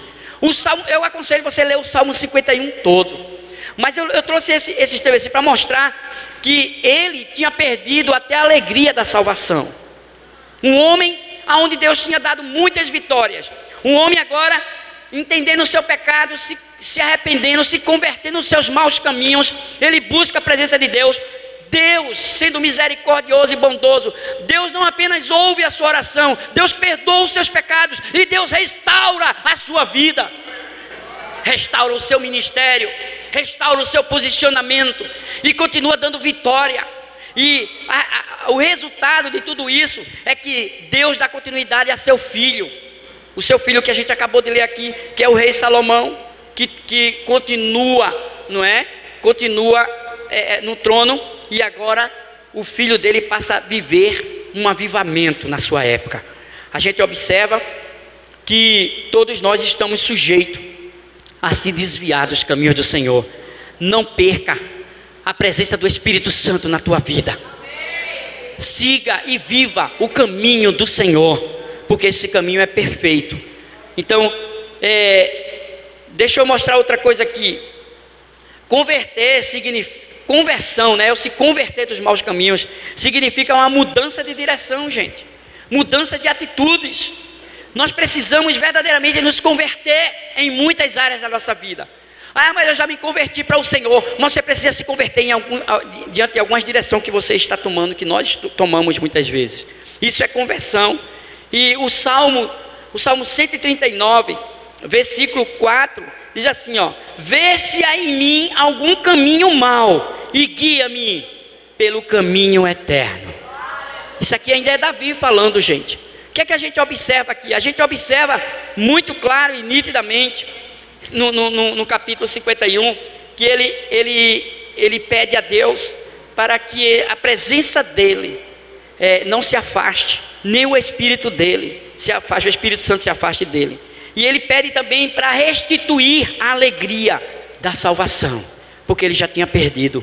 Eu aconselho você a ler o Salmo 51 todo. Mas eu trouxe esses textos para mostrar que ele tinha perdido até a alegria da salvação. Um homem aonde Deus tinha dado muitas vitórias. Um homem agora, entendendo o seu pecado, se arrependendo, se convertendo nos seus maus caminhos, ele busca a presença de Deus. Deus, sendo misericordioso e bondoso, Deus não apenas ouve a sua oração, Deus perdoa os seus pecados e Deus restaura a sua vida, restaura o seu ministério, restaura o seu posicionamento e continua dando vitória. E o resultado de tudo isso é que Deus dá continuidade a seu filho, o seu filho que a gente acabou de ler aqui, que é o rei Salomão, que continua, não é? Continua no trono. E agora o filho dele passa a viver um avivamento na sua época. A gente observa que todos nós estamos sujeitos a se desviar dos caminhos do Senhor. Não perca a presença do Espírito Santo na tua vida. Siga e viva o caminho do Senhor, porque esse caminho é perfeito. Então, deixa eu mostrar outra coisa aqui. Converter significa... Conversão, né? Se converter dos maus caminhos significa uma mudança de direção, gente. Mudança de atitudes. Nós precisamos verdadeiramente nos converter em muitas áreas da nossa vida. Mas eu já me converti para o Senhor. Mas você precisa se converter diante de algumas direções que você está tomando, que nós tomamos muitas vezes. Isso é conversão. E o Salmo 139, versículo 4... diz assim, vê se há em mim algum caminho mau e guia-me pelo caminho eterno. Isso aqui ainda é Davi falando, gente. O que é que a gente observa aqui? A gente observa muito claro e nitidamente no capítulo 51 que ele pede a Deus para que a presença dele não se afaste, nem o Espírito dele se afaste, o Espírito Santo se afaste dele. E ele pede também para restituir a alegria da salvação, porque ele já tinha perdido.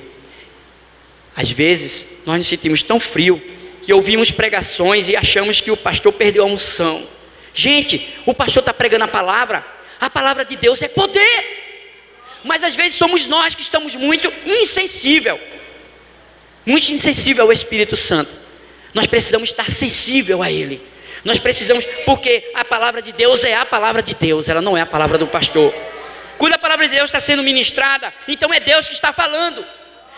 Às vezes nós nos sentimos tão frio que ouvimos pregações e achamos que o pastor perdeu a unção. Gente, o pastor está pregando a palavra de Deus é poder. Mas às vezes somos nós que estamos muito insensível ao Espírito Santo. Nós precisamos estar sensível a Ele. Nós precisamos, porque a palavra de Deus é a palavra de Deus, ela não é a palavra do pastor. Quando a palavra de Deus está sendo ministrada, então é Deus que está falando.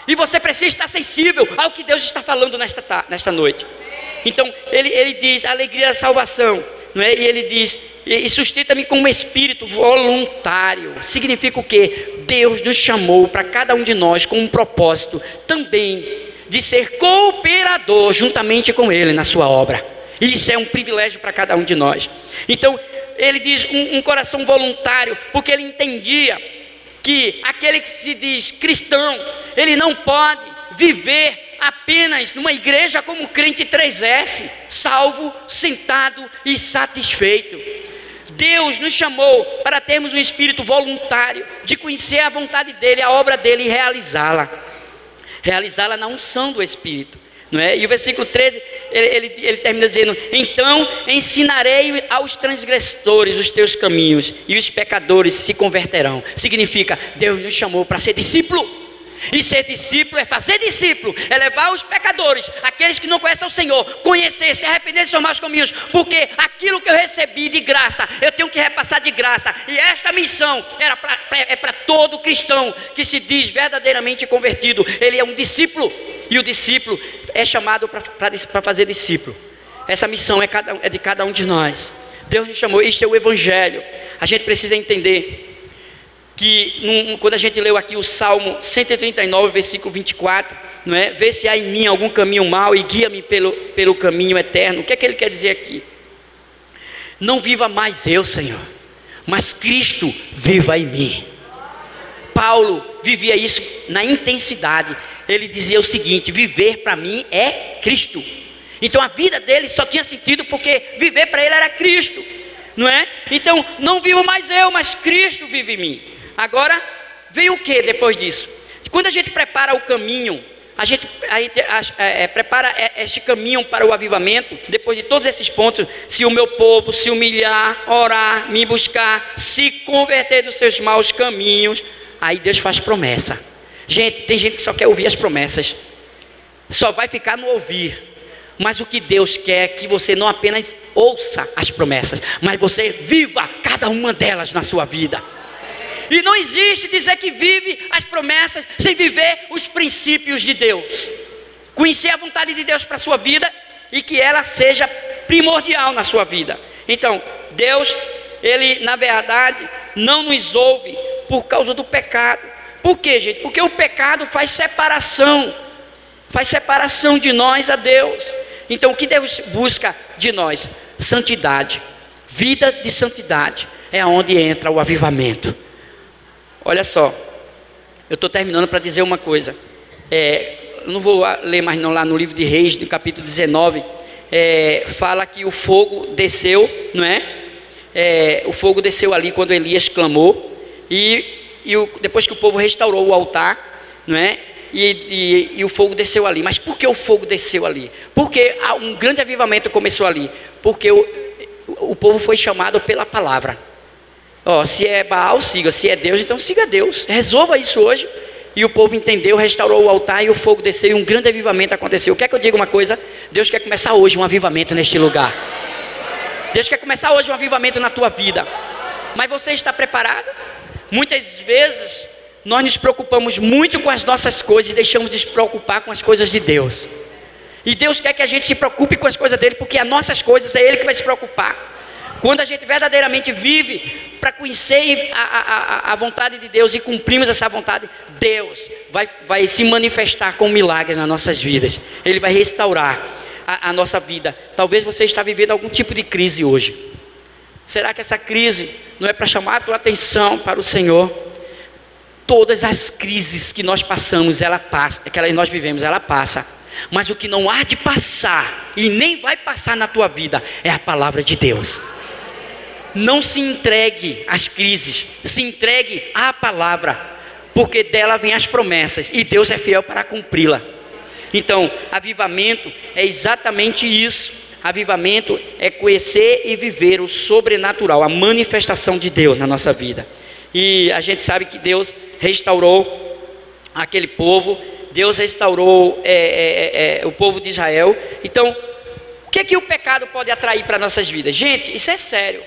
E você precisa estar sensível ao que Deus está falando nesta noite. Então ele diz, a alegria da salvação, não é? E ele diz, e sustenta-me com um espírito voluntário. Significa o quê? Deus nos chamou para cada um de nós com um propósito também de ser cooperador juntamente com Ele na sua obra. Isso é um privilégio para cada um de nós. Então ele diz um coração voluntário, porque ele entendia que aquele que se diz cristão, ele não pode viver apenas numa igreja como crente 3S, salvo, sentado e satisfeito. Deus nos chamou para termos um espírito voluntário, de conhecer a vontade dele, a obra dele e realizá-la na unção do Espírito, não é? E o versículo 13, ele termina dizendo, então ensinarei aos transgressores os teus caminhos, e os pecadores se converterão. Significa, Deus nos chamou para ser discípulo. E ser discípulo é fazer discípulo, é levar os pecadores, aqueles que não conhecem o Senhor, conhecer, se arrepender dos seus maus caminhos, porque aquilo que eu recebi de graça, eu tenho que repassar de graça. E esta missão é para todo cristão que se diz verdadeiramente convertido. Ele é um discípulo, e o discípulo é chamado para fazer discípulo. Essa missão é de cada um de nós. Deus nos chamou, este é o Evangelho. A gente precisa entender que quando a gente leu aqui o Salmo 139, versículo 24, não é? Vê se há em mim algum caminho mau e guia-me pelo caminho eterno. O que é que ele quer dizer aqui? Não viva mais eu, Senhor, mas Cristo viva em mim. Paulo vivia isso na intensidade. Ele dizia o seguinte: viver para mim é Cristo. Então a vida dele só tinha sentido porque viver para ele era Cristo, não é? Então não vivo mais eu, mas Cristo vive em mim. Agora veio o que depois disso? Quando a gente prepara o caminho, a gente prepara este caminho para o avivamento. Depois de todos esses pontos: se o meu povo se humilhar, orar, me buscar, se converter dos seus maus caminhos, aí Deus faz promessa. Gente, tem gente que só quer ouvir as promessas, só vai ficar no ouvir. Mas o que Deus quer é que você não apenas ouça as promessas, mas você viva cada uma delas na sua vida. E não existe dizer que vive as promessas sem viver os princípios de Deus. Conhecer a vontade de Deus para a sua vida e que ela seja primordial na sua vida. Então, Deus, Ele na verdade não nos ouve por causa do pecado. Por quê, gente? Porque o pecado faz separação de nós a Deus. Então o que Deus busca de nós? Santidade, vida de santidade. É onde entra o avivamento. Olha só, eu estou terminando para dizer uma coisa. Eu não vou ler mais não, lá no livro de Reis, no capítulo 19, fala que o fogo desceu, não é? O fogo desceu ali quando Elias clamou, e depois que o povo restaurou o altar, não é? E o fogo desceu ali. Mas por que o fogo desceu ali? Porque um grande avivamento começou ali. Porque o povo foi chamado pela palavra. Se é Baal, siga. Se é Deus, então siga Deus. Resolva isso hoje. E o povo entendeu, restaurou o altar e o fogo desceu e um grande avivamento aconteceu. Quer que eu diga uma coisa? Deus quer começar hoje um avivamento neste lugar. Deus quer começar hoje um avivamento na tua vida. Mas você está preparado? Muitas vezes nós nos preocupamos muito com as nossas coisas e deixamos de se preocupar com as coisas de Deus. E Deus quer que a gente se preocupe com as coisas dele, porque as nossas coisas é Ele que vai se preocupar. Quando a gente verdadeiramente vive para conhecer a vontade de Deus e cumprimos essa vontade, Deus vai se manifestar com um milagre nas nossas vidas. Ele vai restaurar a nossa vida. Talvez você está vivendo algum tipo de crise hoje. Será que essa crise não é para chamar a tua atenção para o Senhor? Todas as crises que nós passamos, que nós vivemos, ela passa. Mas o que não há de passar e nem vai passar na tua vida é a palavra de Deus. Não se entregue às crises, se entregue à palavra, porque dela vem as promessas e Deus é fiel para cumpri-la. Então, avivamento é exatamente isso. Avivamento é conhecer e viver o sobrenatural, a manifestação de Deus na nossa vida. E a gente sabe que Deus restaurou aquele povo, Deus restaurou o povo de Israel. Então, o que o pecado pode atrair para nossas vidas? Gente, isso é sério.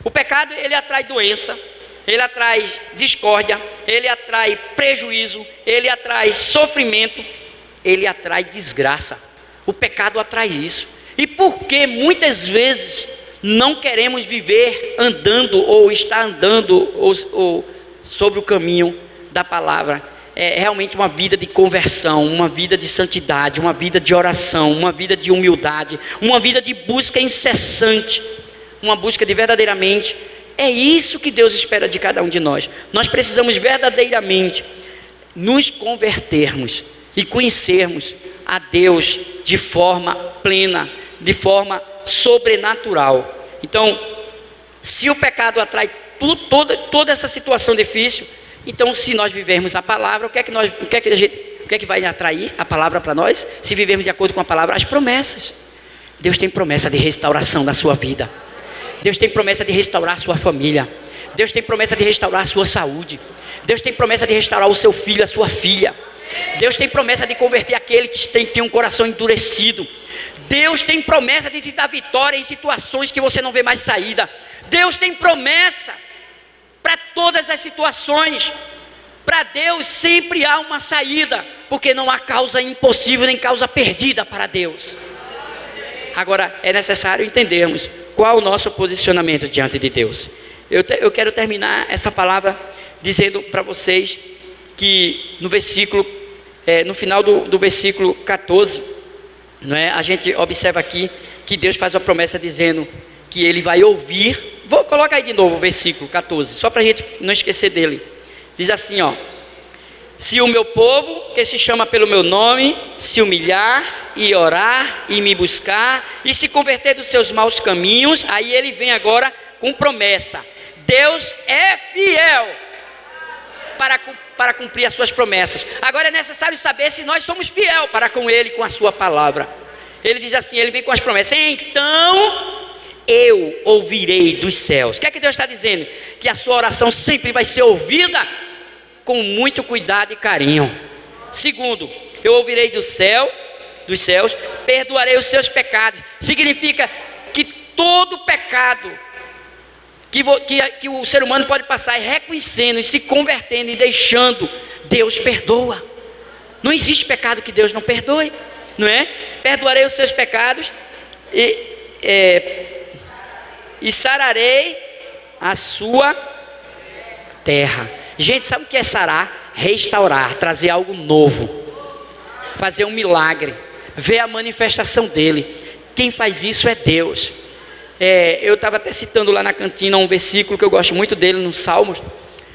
O pecado, ele atrai doença, ele atrai discórdia, ele atrai prejuízo, ele atrai sofrimento, ele atrai desgraça. O pecado atrai isso. E por que muitas vezes não queremos viver andando ou estar andando ou sobre o caminho da palavra? É realmente uma vida de conversão, uma vida de santidade, uma vida de oração, uma vida de humildade, uma vida de busca incessante, uma busca de verdadeiramente. É isso que Deus espera de cada um de nós. Nós precisamos verdadeiramente nos convertermos e conhecermos a Deus de forma plena, de forma sobrenatural. Então, se o pecado atrai toda essa situação difícil, então se nós vivermos a palavra, o que é que vai atrair a palavra para nós? Se vivermos de acordo com a palavra, as promessas. Deus tem promessa de restauração da sua vida. Deus tem promessa de restaurar a sua família. Deus tem promessa de restaurar a sua saúde. Deus tem promessa de restaurar o seu filho, a sua filha. Deus tem promessa de converter aquele que tem um coração endurecido. Deus tem promessa de te dar vitória em situações que você não vê mais saída. Deus tem promessa para todas as situações. Para Deus sempre há uma saída, porque não há causa impossível nem causa perdida para Deus. Agora é necessário entendermos qual o nosso posicionamento diante de Deus. Eu quero terminar essa palavra dizendo para vocês que no versículo, no final do versículo 14, não é? A gente observa aqui que Deus faz uma promessa dizendo que Ele vai ouvir. Coloca aí de novo o versículo 14, só para a gente não esquecer dele. Diz assim, ó: se o meu povo, que se chama pelo meu nome, se humilhar e orar e me buscar e se converter dos seus maus caminhos. Aí ele vem agora com promessa. Deus é fiel para cumprir as suas promessas. Agora é necessário saber se nós somos fiel para com Ele, com a sua palavra. Ele diz assim, ele vem com as promessas: então eu ouvirei dos céus. O que é que Deus está dizendo? Que a sua oração sempre vai ser ouvida com muito cuidado e carinho. Segundo, eu ouvirei dos céus, perdoarei os seus pecados. Significa que todo pecado que o ser humano pode passar, reconhecendo e se convertendo e deixando, Deus perdoa. Não existe pecado que Deus não perdoe, não é? Perdoarei os seus pecados e sararei a sua terra. Gente, sabe o que é sarar? Restaurar, trazer algo novo, fazer um milagre, ver a manifestação dele. Quem faz isso é Deus. Eu estava até citando lá na cantina um versículo que eu gosto muito dele no Salmos,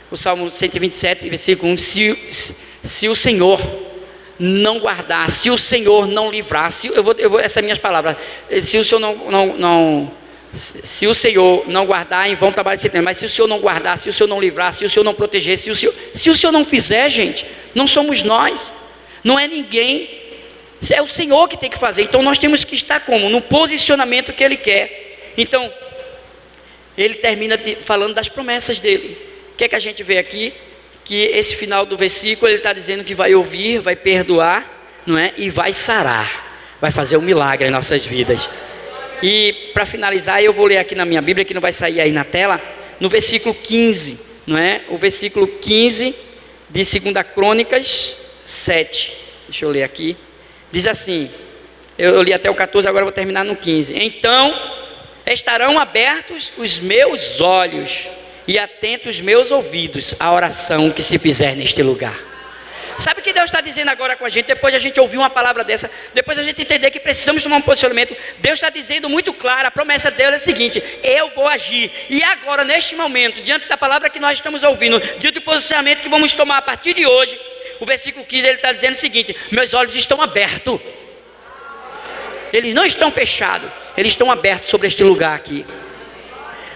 o Salmo 127, versículo 1. Se o Senhor não guardar, se o Senhor não livrar, essas são minhas palavras, se o Senhor se o Senhor não guardar, em vão trabalhar esse tempo. Mas se o Senhor não guardar, se o Senhor não livrar, se o Senhor não proteger, se o Senhor não fizer, gente, não somos nós, não é ninguém, é o Senhor que tem que fazer. Então nós temos que estar como? No posicionamento que Ele quer. Então, ele termina falando das promessas dele. O que é que a gente vê aqui? Que esse final do versículo, ele está dizendo que vai ouvir, vai perdoar, não é? E vai sarar, vai fazer um milagre em nossas vidas. E para finalizar, eu vou ler aqui na minha Bíblia, que não vai sair aí na tela, no versículo 15, não é? O versículo 15 de 2 Crônicas 7. Deixa eu ler aqui. Diz assim, eu li até o 14, agora eu vou terminar no 15. Então estarão abertos os meus olhos e atentos os meus ouvidos à oração que se fizer neste lugar. Sabe o que Deus está dizendo agora com a gente? Depois de a gente ouvir uma palavra dessa, depois a gente entender que precisamos tomar um posicionamento, Deus está dizendo muito claro, a promessa dele é a seguinte: eu vou agir. E agora, neste momento, diante da palavra que nós estamos ouvindo, diante do posicionamento que vamos tomar a partir de hoje, o versículo 15, ele está dizendo o seguinte: meus olhos estão abertos, eles não estão fechados, eles estão abertos sobre este lugar aqui,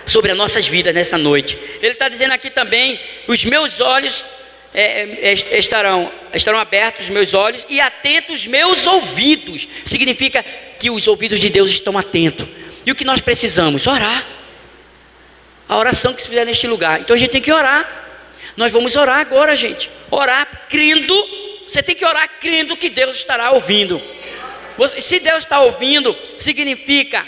sobre as nossas vidas nessa noite. Ele está dizendo aqui também: os meus olhos estarão abertos, os meus olhos, e atentos os meus ouvidos. Significa que os ouvidos de Deus estão atentos. E o que nós precisamos? Orar. A oração que se fizer neste lugar. Então a gente tem que orar. Nós vamos orar agora, gente. Orar crendo. Você tem que orar crendo que Deus estará ouvindo. Se Deus está ouvindo, significa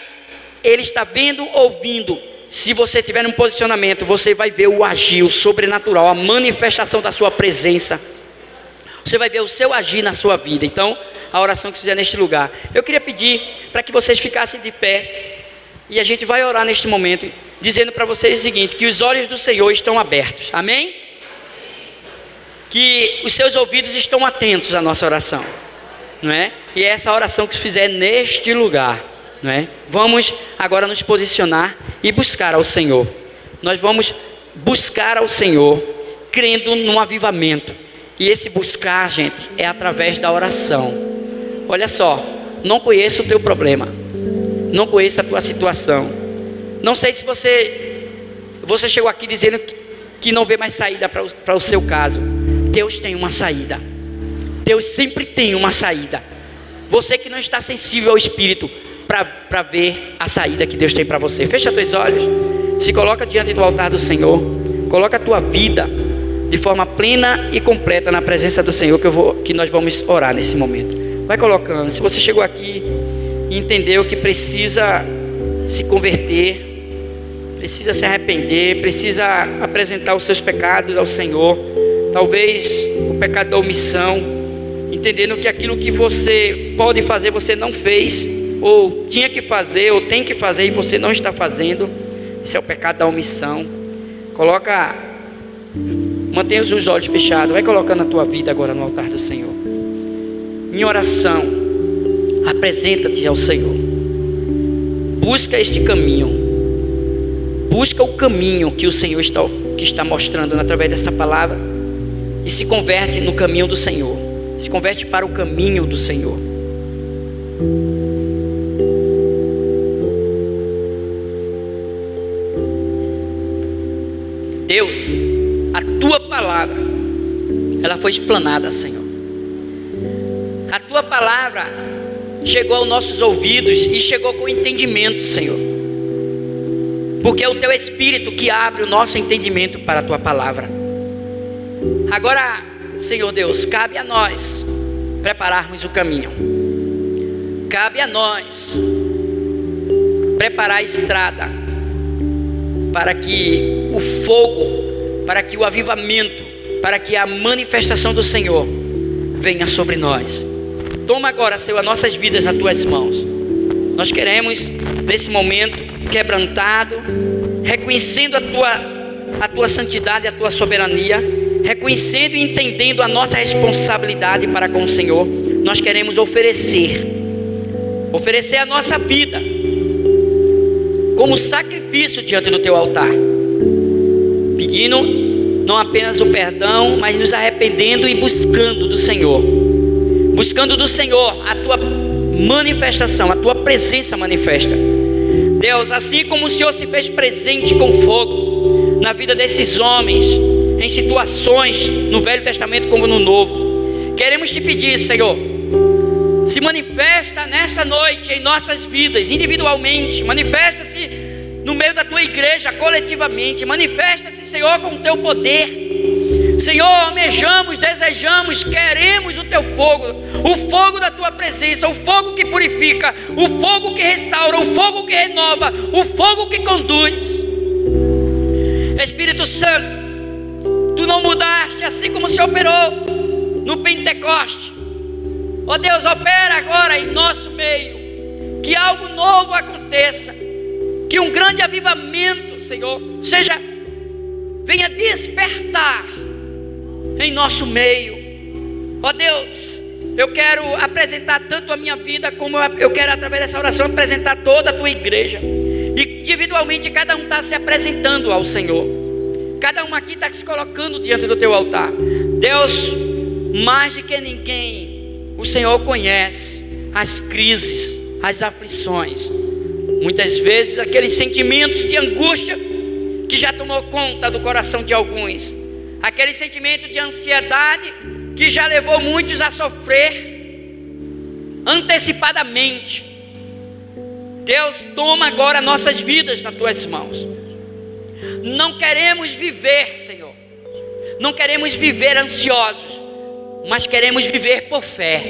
Ele está vendo, ouvindo. Se você tiver um posicionamento, você vai ver o agir, o sobrenatural, a manifestação da sua presença. Você vai ver o seu agir na sua vida. Então, a oração que fizer neste lugar, eu queria pedir para que vocês ficassem de pé, e a gente vai orar neste momento, dizendo para vocês o seguinte: que os olhos do Senhor estão abertos, amém? Que os seus ouvidos estão atentos à nossa oração, não é? E é essa oração que se fizer neste lugar, não é? Vamos agora nos posicionar e buscar ao Senhor. Nós vamos buscar ao Senhor, crendo num avivamento. E esse buscar, gente, é através da oração. Olha só, não conheço o teu problema, não conheço a tua situação. Não sei se você chegou aqui dizendo que não vê mais saída para o seu caso. Deus tem uma saída. Deus sempre tem uma saída. Você que não está sensível ao Espírito para ver a saída que Deus tem para você, fecha teus olhos, se coloca diante do altar do Senhor, coloca a tua vida de forma plena e completa na presença do Senhor, que nós vamos orar nesse momento. Vai colocando. Se você chegou aqui e entendeu que precisa se converter, precisa se arrepender, precisa apresentar os seus pecados ao Senhor, talvez o pecado da omissão, entendendo que aquilo que você pode fazer você não fez, ou tinha que fazer, ou tem que fazer e você não está fazendo. Esse é o pecado da omissão. mantenha os olhos fechados, vai colocando a tua vida agora no altar do Senhor. Em oração, apresenta-te ao Senhor. Busca este caminho. Busca o caminho que o Senhor está mostrando através dessa palavra. E se converte no caminho do Senhor. Se converte para o caminho do Senhor. Deus, a tua palavra, ela foi explanada, Senhor. A tua palavra chegou aos nossos ouvidos e chegou com entendimento, Senhor. Porque é o teu Espírito que abre o nosso entendimento para a tua palavra. Agora, Senhor Deus, cabe a nós prepararmos o caminho. Cabe a nós preparar a estrada para que o fogo, para que o avivamento, para que a manifestação do Senhor venha sobre nós. Toma agora, Senhor, as nossas vidas nas tuas mãos. Nós queremos, nesse momento, quebrantado, reconhecendo a tua santidade, a tua soberania, reconhecendo e entendendo a nossa responsabilidade para com o Senhor. Nós queremos oferecer a nossa vida como sacrifício diante do teu altar, pedindo não apenas o perdão, mas nos arrependendo e buscando do Senhor a tua manifestação, a tua presença manifesta. Deus, assim como o Senhor se fez presente com fogo na vida desses homens, em situações no Velho Testamento como no Novo, queremos te pedir, Senhor, se manifesta nesta noite em nossas vidas, individualmente, manifesta-se no meio da tua igreja, coletivamente, manifesta-se, Senhor, com o teu poder. Senhor, almejamos, desejamos, queremos o teu fogo, o fogo da tua presença, o fogo que purifica, o fogo que restaura, o fogo que renova, o fogo que conduz. Espírito Santo, tu não mudaste, assim como se operou no Pentecoste. Ó Deus, opera agora em nosso meio, que algo novo aconteça, que um grande avivamento, Senhor, venha despertar em nosso meio. Ó Deus, eu quero apresentar tanto a minha vida, como eu quero, através dessa oração, apresentar toda a tua igreja. E individualmente cada um está se apresentando ao Senhor. Cada um aqui está se colocando diante do teu altar. Deus, mais do que ninguém, o Senhor conhece as crises, as aflições, muitas vezes aqueles sentimentos de angústia que já tomou conta do coração de alguns, aquele sentimento de ansiedade que já levou muitos a sofrer antecipadamente. Deus, toma agora nossas vidas nas tuas mãos. Não queremos viver, Senhor, não queremos viver ansiosos, mas queremos viver por fé.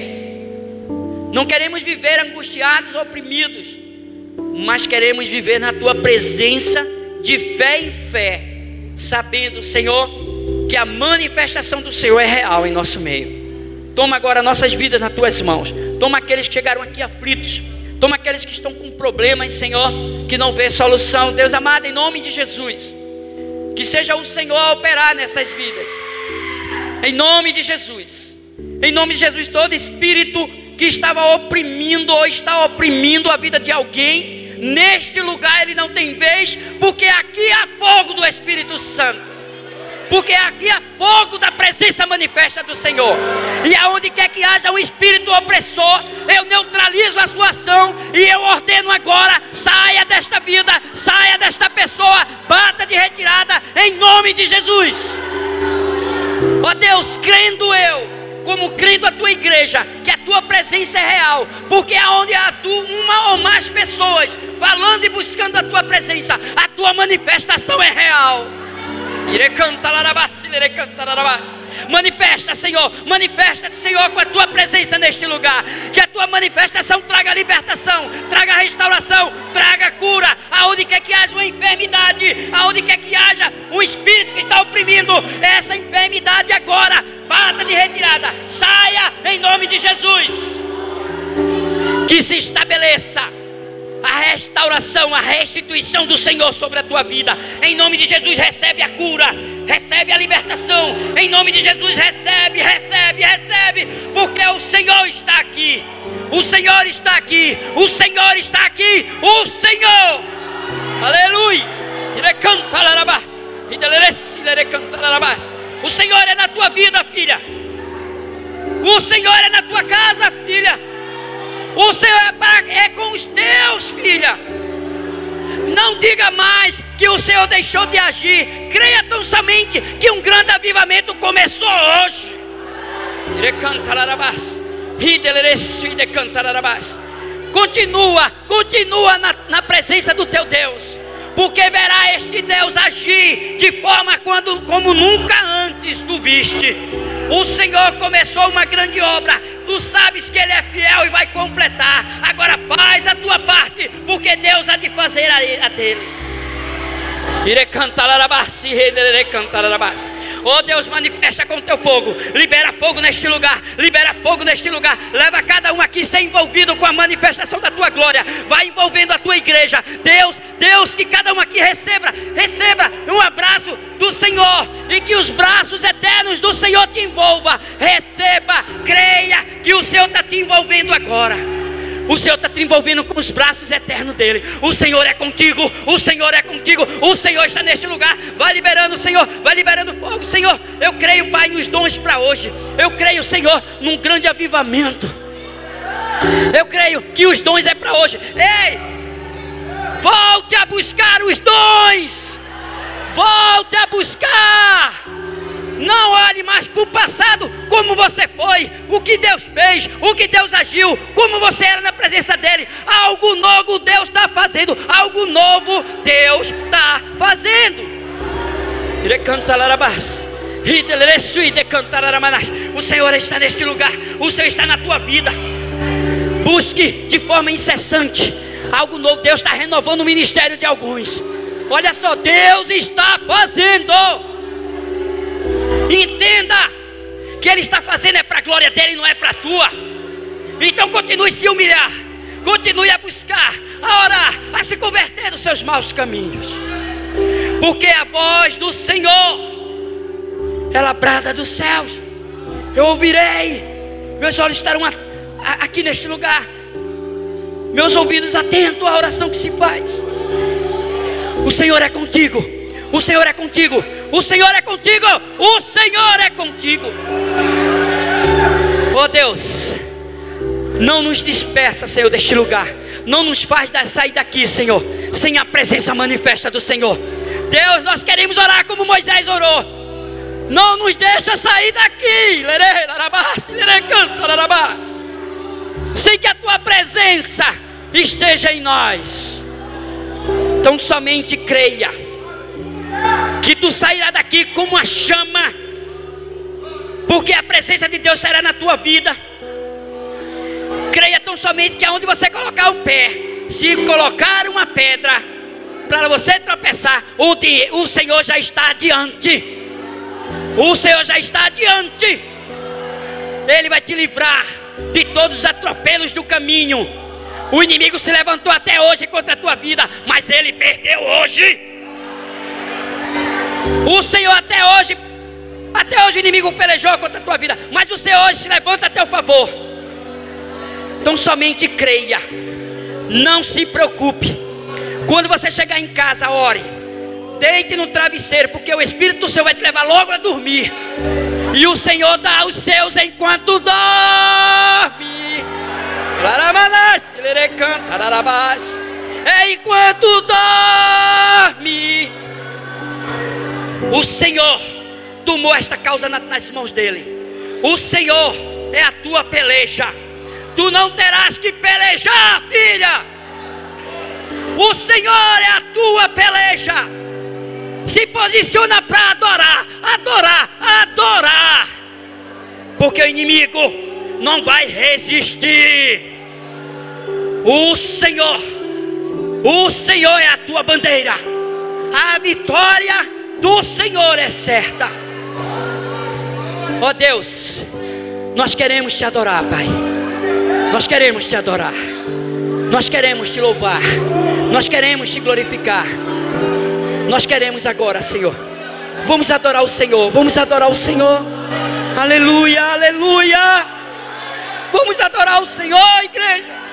Não queremos viver angustiados, oprimidos, mas queremos viver na tua presença de fé em fé, sabendo, Senhor, que a manifestação do Senhor é real em nosso meio. Toma agora nossas vidas nas tuas mãos. Toma aqueles que chegaram aqui aflitos, toma aqueles que estão com problemas, Senhor, que não vê solução. Deus amado, em nome de Jesus, que seja o Senhor a operar nessas vidas, em nome de Jesus. Em nome de Jesus, todo espírito que estava oprimindo ou está oprimindo a vida de alguém, neste lugar ele não tem vez, porque aqui há fogo do Espírito Santo, porque aqui há fogo da presença manifesta do Senhor. E aonde quer que haja um espírito opressor, eu neutralizo a sua ação e eu ordeno agora: saia desta vida, saia desta pessoa, bata de retirada em nome de Jesus. Ó Deus, crendo eu, como crendo a tua igreja, que a tua presença é real, porque aonde há uma ou mais pessoas falando e buscando a tua presença, a tua manifestação é real. Manifesta, Senhor, manifesta-te, Senhor, com a tua presença neste lugar. Que a tua manifestação traga libertação, traga restauração, traga cura. Aonde quer que haja uma enfermidade, aonde quer que haja um espírito que está oprimindo essa enfermidade, agora bata de retirada, saia em nome de Jesus. Que se estabeleça a restauração, a restituição do Senhor sobre a tua vida. Em nome de Jesus, recebe a cura, recebe a libertação. Em nome de Jesus, recebe, porque o Senhor está aqui. O Senhor está aqui. O Senhor está aqui. O Senhor. Aleluia. O Senhor é na tua vida, filha. O Senhor é na tua casa, filha. O Senhor é com os teus, filha. Não diga mais que o Senhor deixou de agir. Creia tão somente que um grande avivamento começou hoje. Continua na presença do teu Deus, porque verá este Deus agir de forma como nunca antes tu viste. O Senhor começou uma grande obra. Tu sabes que Ele é fiel e vai completar. Agora faz a tua parte, porque Deus há de fazer a dele. Oh Deus, manifesta com teu fogo. Libera fogo neste lugar. Libera fogo neste lugar. Leva cada um aqui ser envolvido com a manifestação da tua glória. Vai envolvendo a tua igreja. Deus, que cada um aqui receba um abraço do Senhor, e que os braços eternos do Senhor te envolva. Receba, creia que o Senhor está te envolvendo agora. O Senhor está te envolvendo com os braços eternos dele. O Senhor é contigo. O Senhor é contigo. O Senhor está neste lugar. Vai liberando, Senhor. Vai liberando fogo, Senhor. Eu creio, Pai, nos dons para hoje. Eu creio, Senhor, num grande avivamento. Eu creio que os dons é para hoje. Ei, volte a buscar os dons. Volte a buscar. Não olhe mais para o passado, como você foi, o que Deus fez, o que Deus agiu, como você era na presença dele. Algo novo Deus está fazendo. Algo novo Deus está fazendo. O Senhor está neste lugar. O Senhor está na tua vida. Busque de forma incessante algo novo. Deus está renovando o ministério de alguns. Olha só, Deus está fazendo. Entenda que Ele está fazendo é para a glória dele, não é para a tua. Então continue a se humilhar, continue a buscar, a orar, a se converter dos seus maus caminhos, porque a voz do Senhor, ela brada dos céus. Eu ouvirei, meus olhos estarão aqui neste lugar, meus ouvidos atentos à oração que se faz. O Senhor é contigo. O Senhor é contigo. O Senhor é contigo. O Senhor é contigo. Oh Deus, não nos dispersa, Senhor, deste lugar. Não nos faz sair daqui, Senhor, sem a presença manifesta do Senhor. Deus, nós queremos orar como Moisés orou. Não nos deixa sair daqui sem que a tua presença esteja em nós. Então somente creia que tu sairás daqui como uma chama, porque a presença de Deus será na tua vida. Creia tão somente que aonde você colocar o pé, se colocar uma pedra para você tropeçar, o Senhor já está adiante. O Senhor já está adiante. Ele vai te livrar de todos os atropelos do caminho. O inimigo se levantou até hoje contra a tua vida, mas ele perdeu hoje. O Senhor até hoje o inimigo pelejou contra a tua vida, mas o Senhor hoje se levanta a teu favor. Então somente creia. Não se preocupe. Quando você chegar em casa, ore. Deite no travesseiro, porque o Espírito do Senhor vai te levar logo a dormir. E o Senhor dá aos seus enquanto dorme. É enquanto dorme. O Senhor tomou esta causa nas mãos dele. O Senhor é a tua peleja. Tu não terás que pelejar, filha. O Senhor é a tua peleja. Se posiciona para adorar, adorar, adorar, porque o inimigo não vai resistir. O Senhor é a tua bandeira. A vitória do Senhor é certa. Ó Deus, nós queremos te adorar, Pai. Nós queremos te adorar. Nós queremos te louvar, nós queremos te glorificar, nós queremos agora, Senhor. Vamos adorar o Senhor, vamos adorar o Senhor. Aleluia, aleluia. Vamos adorar o Senhor, igreja.